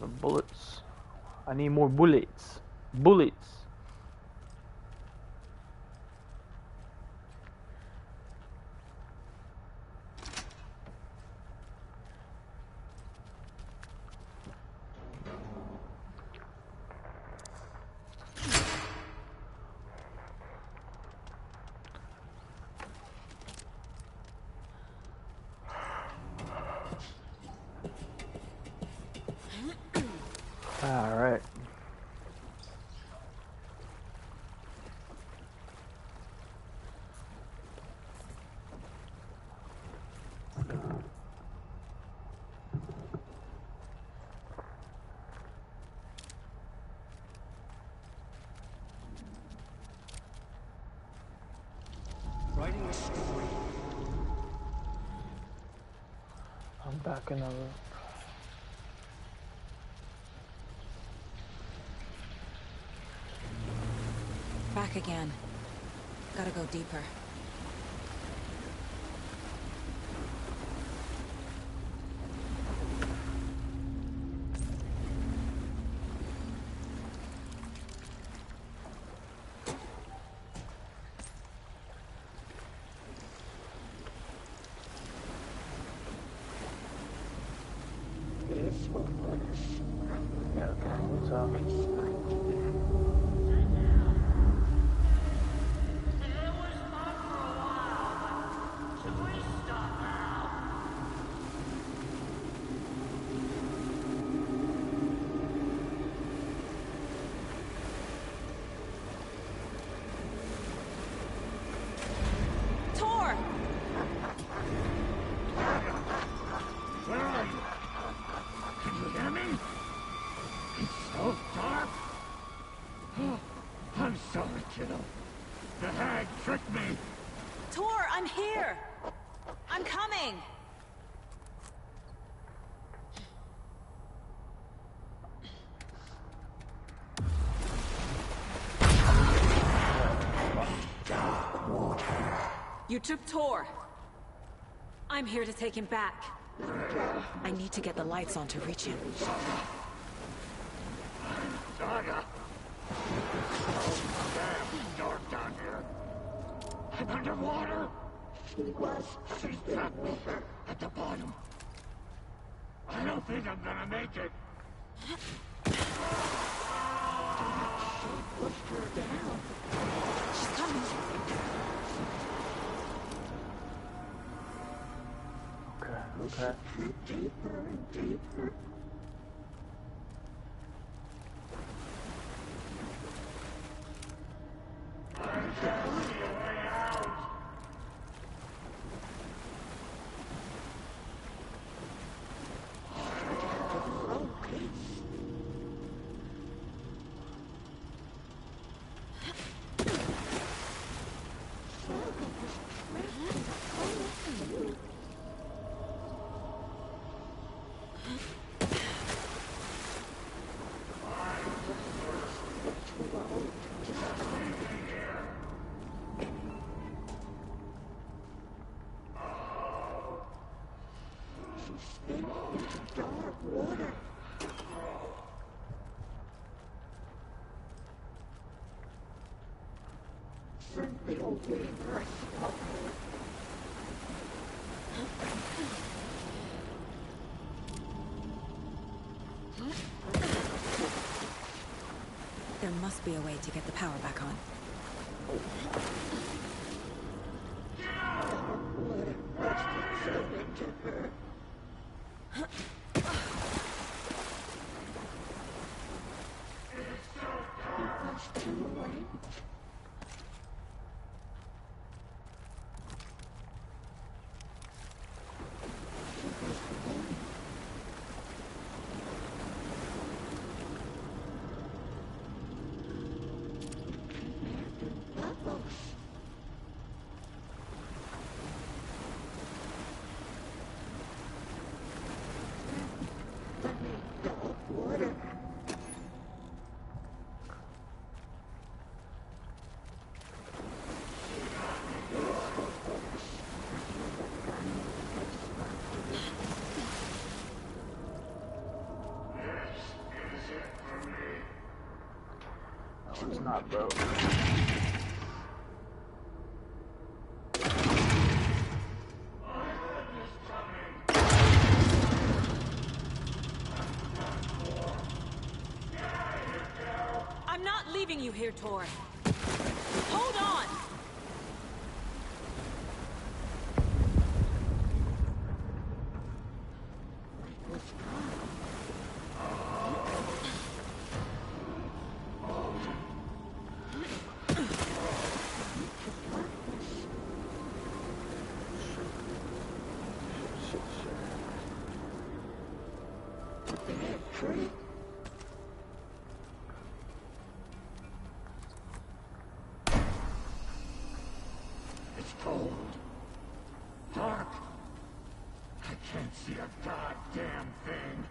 The bullets. I need more bullets. Bullets. All right. Writing a story. I'm back another. Back again. Gotta go deeper. Yeah, what's up? Tor! Where are you? Can you hear me? It's so dark. Oh, I'm sorry, kiddo. The hag tricked me. Tor, I'm here! I'm coming! You took Tor. I'm here to take him back. I need to get the lights on to reach him. Saga. So damn dark down here. I'm underwater. She's trapped me at the bottom. I don't think I'm gonna make it. Pushed her down. She's coming. Okay. Deeper and deeper. Dark water. Simply obey right. There must be a way to get the power back on. It's not broke. I'm not leaving you here, Tor. Hold on! It's cold. Dark. I can't see a goddamn thing.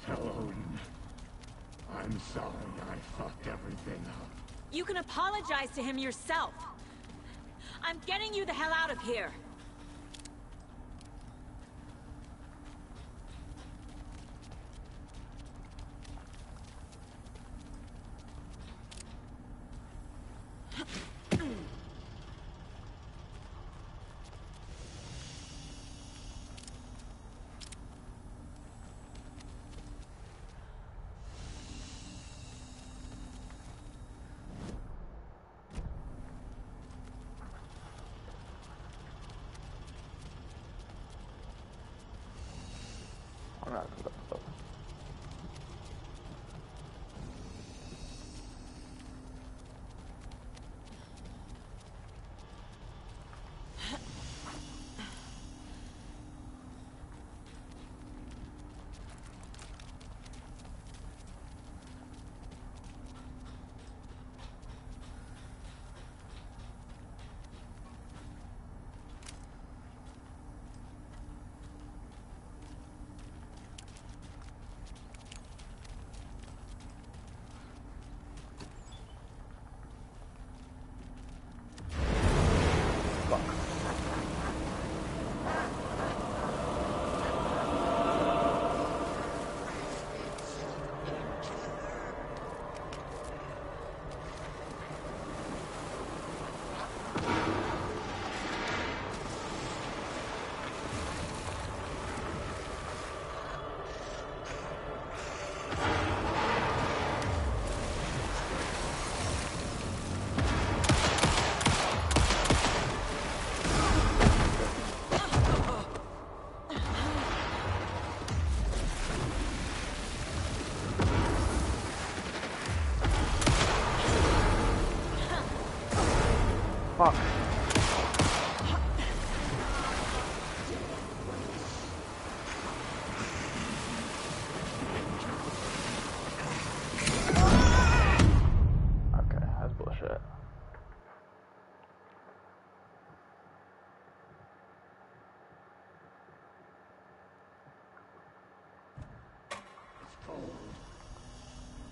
Tell Odin. I'm sorry I fucked everything up. You can apologize to him yourself. I'm getting you the hell out of here. I'm not gonna go. Fuck. Okay, that's bullshit.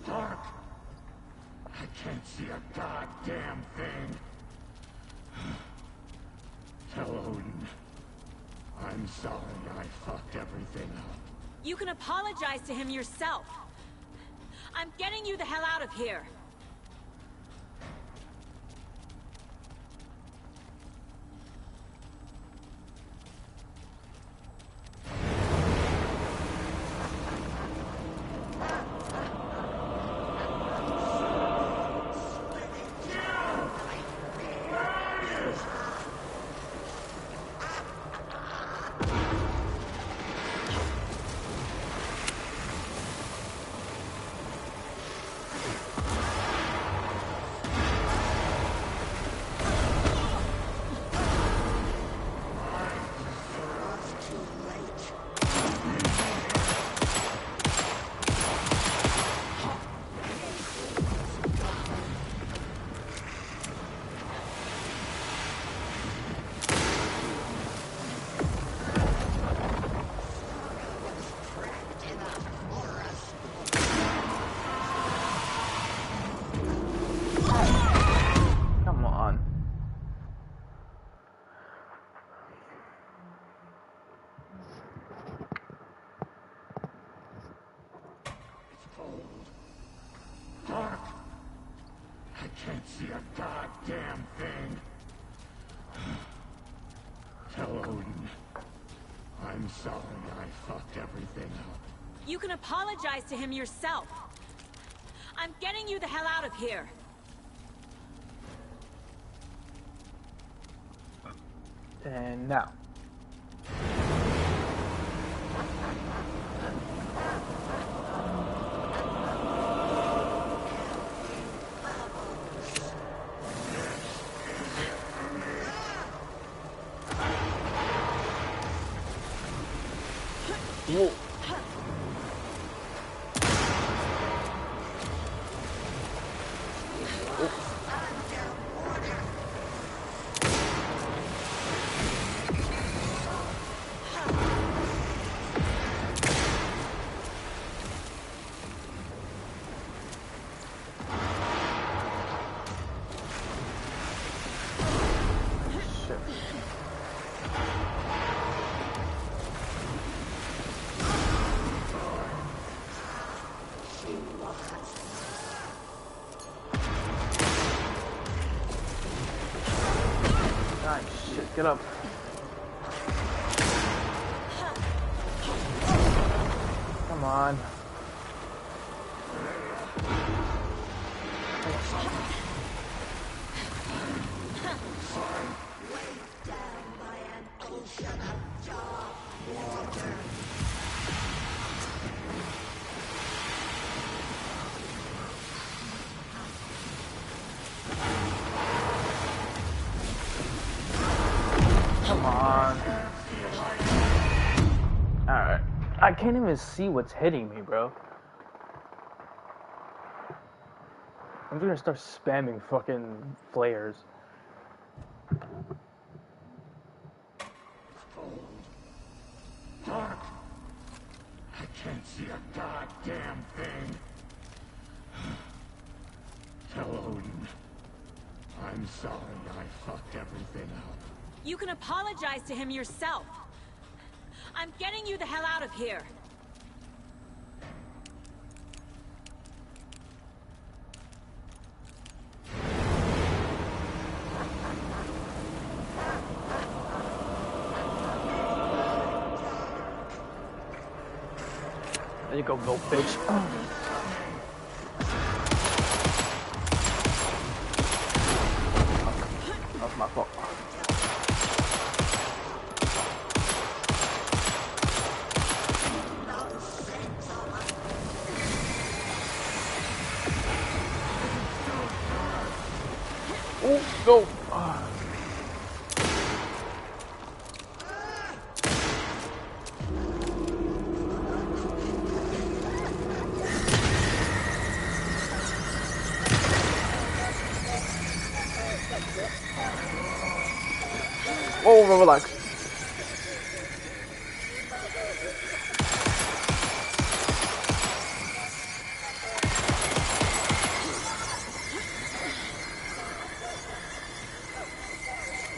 Dark. I can't see a goddamn thing. Tell Odin. I'm sorry I fucked everything up. You can apologize to him yourself. I'm getting you the hell out of here. Come on. It's cold. Dark. I can't see a goddamn thing. Tell Odin. I'm sorry I fucked everything up. You can apologize to him yourself. I'm getting you the hell out of here. And now. Whoa. Shit, get up. Come on. Come on. Alright. I can't even see what's hitting me, bro. I'm just gonna start spamming fucking flares. Dark. I can't see a goddamn thing. Tell Odin. I'm sorry I fucked everything up. You can apologize to him yourself. I'm getting you the hell out of here. There you go, bitch. That's my fault. Oh, go. Oh, relax.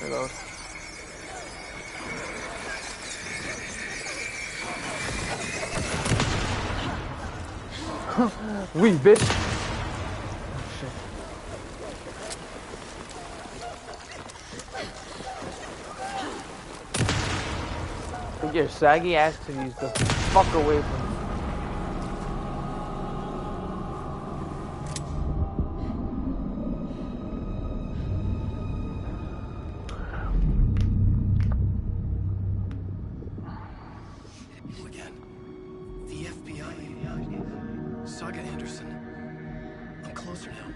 Reload. We bitch. Put your saggy ass to use the fuck away from me. You again. The FBI. Saga Anderson. I'm closer now.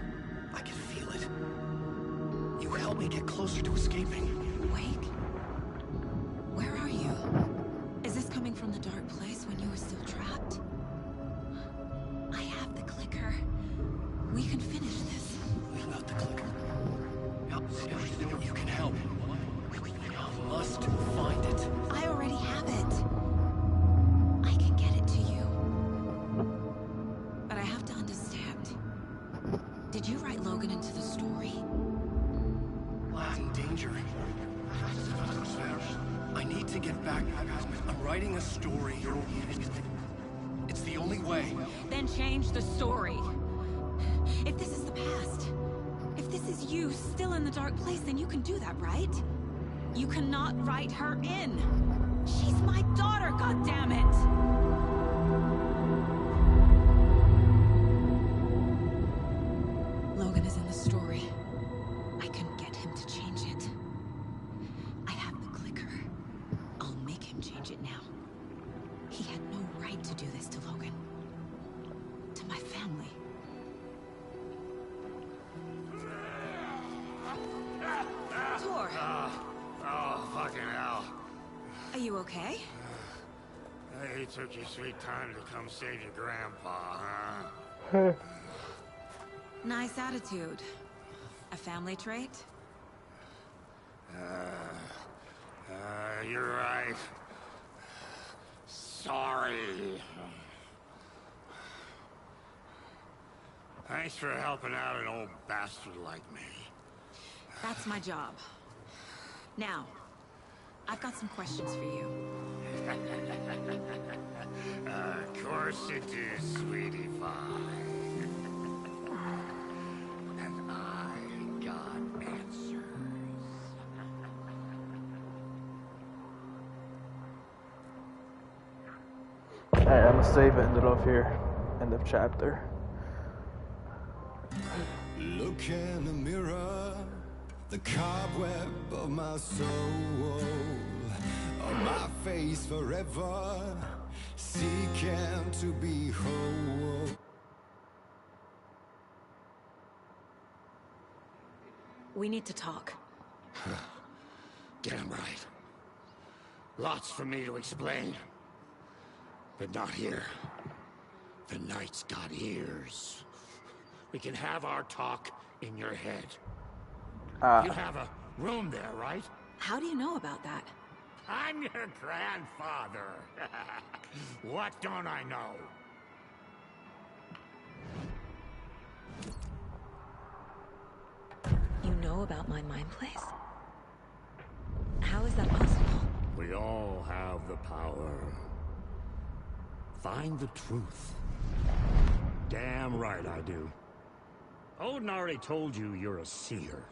I can feel it. You helped me get closer to escaping. Wake? Where are you? Is this coming from the dark place when you were still trapped? I have the clicker. We can finish this. Without the clicker. You can help. You must find it. I already have it. I can get it to you. But I have to understand. Did you write Logan into the story? I'm in danger. I need to get back. I'm writing a story. It's the only way. Then change the story. If this is the past, if this is you still in the dark place, then you can do that, right? You cannot write her in. She's my daughter, goddammit! Logan is in the story. I can get him to change it. I have the clicker. I'll make him change it now. He had no right to do this to Logan. To my family. Tor! Oh, fucking hell. Are you okay? Hey, you took your sweet time to come save your grandpa, huh? Nice attitude. A family trait? You're right. Sorry. Thanks for helping out an old bastard like me. That's my job. Now, I've got some questions for you. Of course you do, sweetie pie. And I got answers. Alright, I'm gonna save it, end it off here. End of chapter. Look in the mirror, the cobweb of my soul, on my face forever, seeking to be whole. We need to talk. Damn right. Lots for me to explain. But not here. The night's got ears. We can have our talk in your head. You have a room there, right? How do you know about that? I'm your grandfather. What don't I know? You know about my mind place? How is that possible? We all have the power. Find the truth. Damn right I do. Odin already told you you're a seer.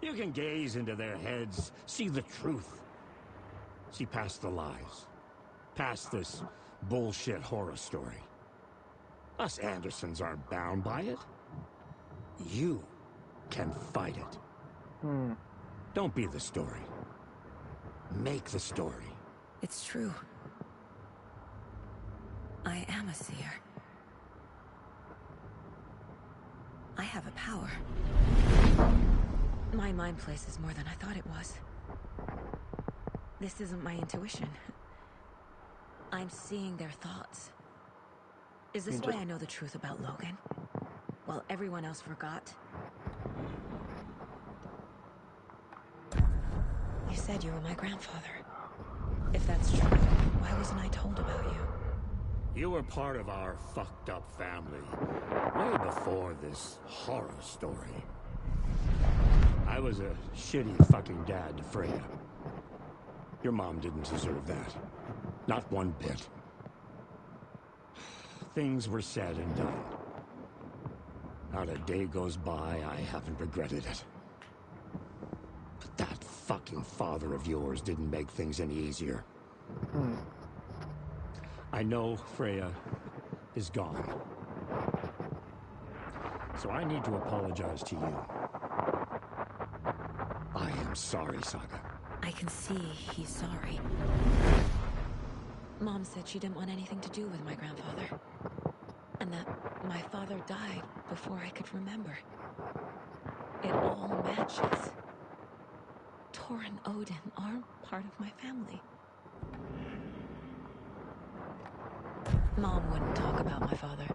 You can gaze into their heads, see the truth. See past the lies. Past this bullshit horror story. Us Andersons aren't bound by it. You can fight it. Don't be the story. Make the story. It's true. I am a seer. I have a power. My mind place is more than I thought it was. This isn't my intuition. I'm seeing their thoughts. Is this why I know the truth about Logan? While everyone else forgot? You said you were my grandfather. If that's true, why wasn't I told about you? You were part of our fucked up family, way before this horror story. I was a shitty fucking dad to Freya. Your mom didn't deserve that. Not one bit. things were said and done. Not a day goes by I haven't regretted it. But that fucking father of yours didn't make things any easier. I know Freya is gone. So I need to apologize to you. I am sorry, Saga. I can see he's sorry. Mom said she didn't want anything to do with my grandfather. And that my father died before I could remember. It all matches. Tor and Odin are part of my family. Mom wouldn't talk about my father.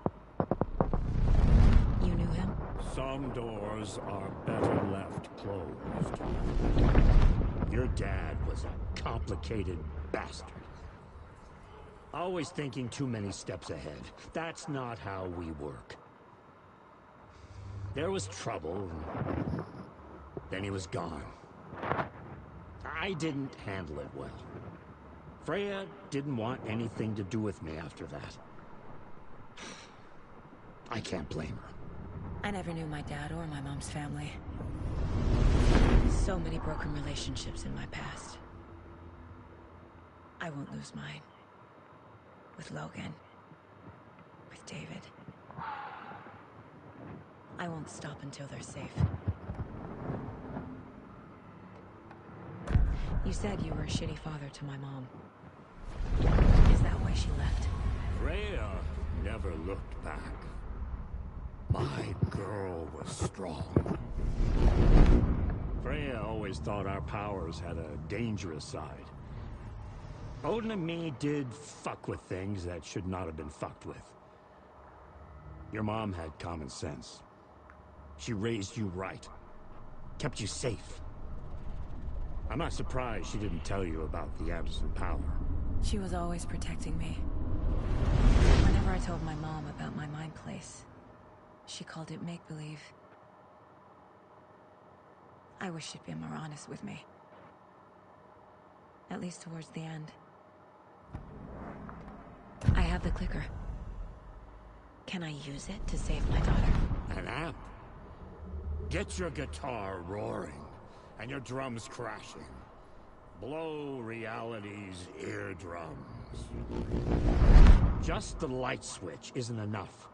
You knew him? Some doors are better left closed. Your dad was a complicated bastard. Always thinking too many steps ahead. That's not how we work. There was trouble, and then he was gone. I didn't handle it well. Freya didn't want anything to do with me after that. I can't blame her. I never knew my dad or my mom's family. So many broken relationships in my past. I won't lose mine. With Logan. With David. I won't stop until they're safe. You said you were a shitty father to my mom. Is that why she left? Freya never looked back. My girl was strong. Freya always thought our powers had a dangerous side. Odin and me did fuck with things that should not have been fucked with. Your mom had common sense. She raised you right. Kept you safe. I'm not surprised she didn't tell you about the Anderson power. She was always protecting me. Whenever I told my mom about my mind place, she called it make-believe. I wish she'd been more honest with me. At least towards the end. I have the clicker. Can I use it to save my daughter? An amp? Get your guitar roaring and your drums crashing. Blow reality's eardrums. Just the light switch isn't enough.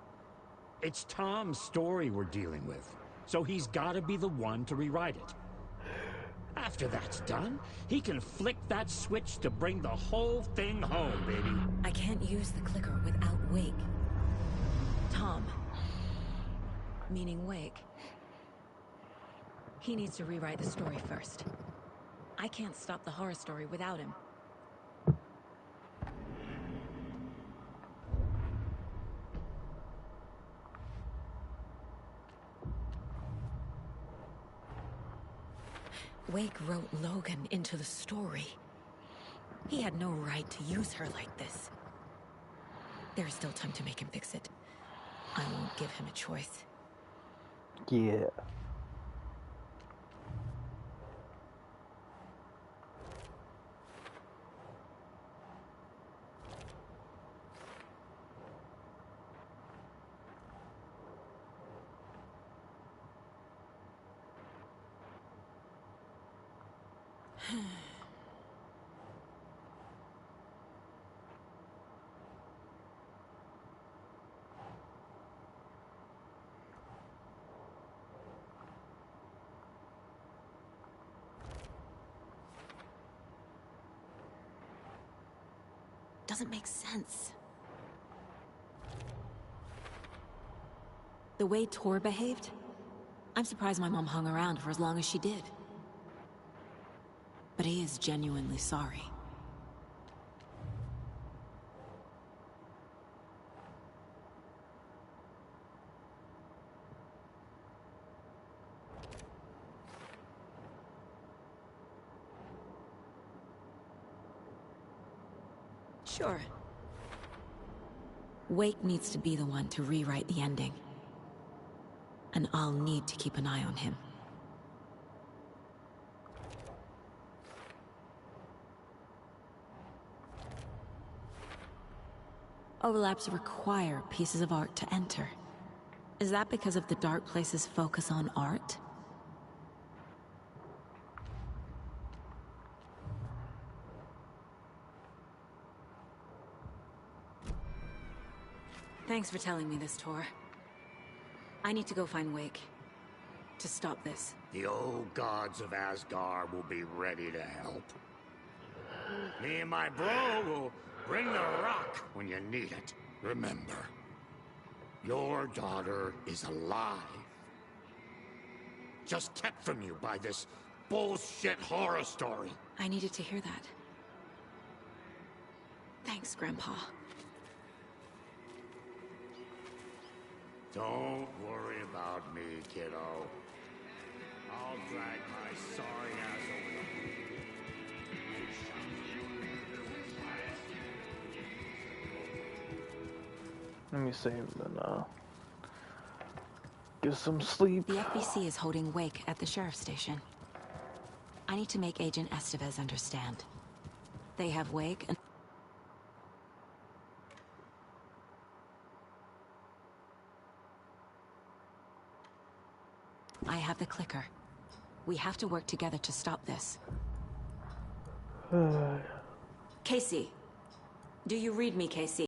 It's Tom's story we're dealing with, so he's gotta be the one to rewrite it. After that's done, he can flick that switch to bring the whole thing home, baby. I can't use the clicker without Wake. Tom. Meaning Wake. He needs to rewrite the story first. I can't stop the horror story without him. Wake wrote Logan into the story. He had no right to use her like this. There's still time to make him fix it. I won't give him a choice. Yeah. Doesn't make sense. The way Tor behaved, I'm surprised my mom hung around for as long as she did. But he is genuinely sorry. Sure. Wake needs to be the one to rewrite the ending. And I'll need to keep an eye on him. overlaps require pieces of art to enter. Is that because of the dark place's focus on art? Thanks for telling me this, Tor. I need to go find Wake. To stop this. The old gods of Asgard will be ready to help. Me and my bro will bring the rock when you need it. Remember, your daughter is alive. Just kept from you by this bullshit horror story. I needed to hear that. Thanks, Grandpa. Don't worry about me, kiddo. I'll drag my sorry ass over Let me save and get some sleep. The FBC is holding Wake at the sheriff's station. I need to make Agent Estevez understand. They have Wake and... I have the clicker. We have to work together to stop this. Casey. Do you read me, Casey?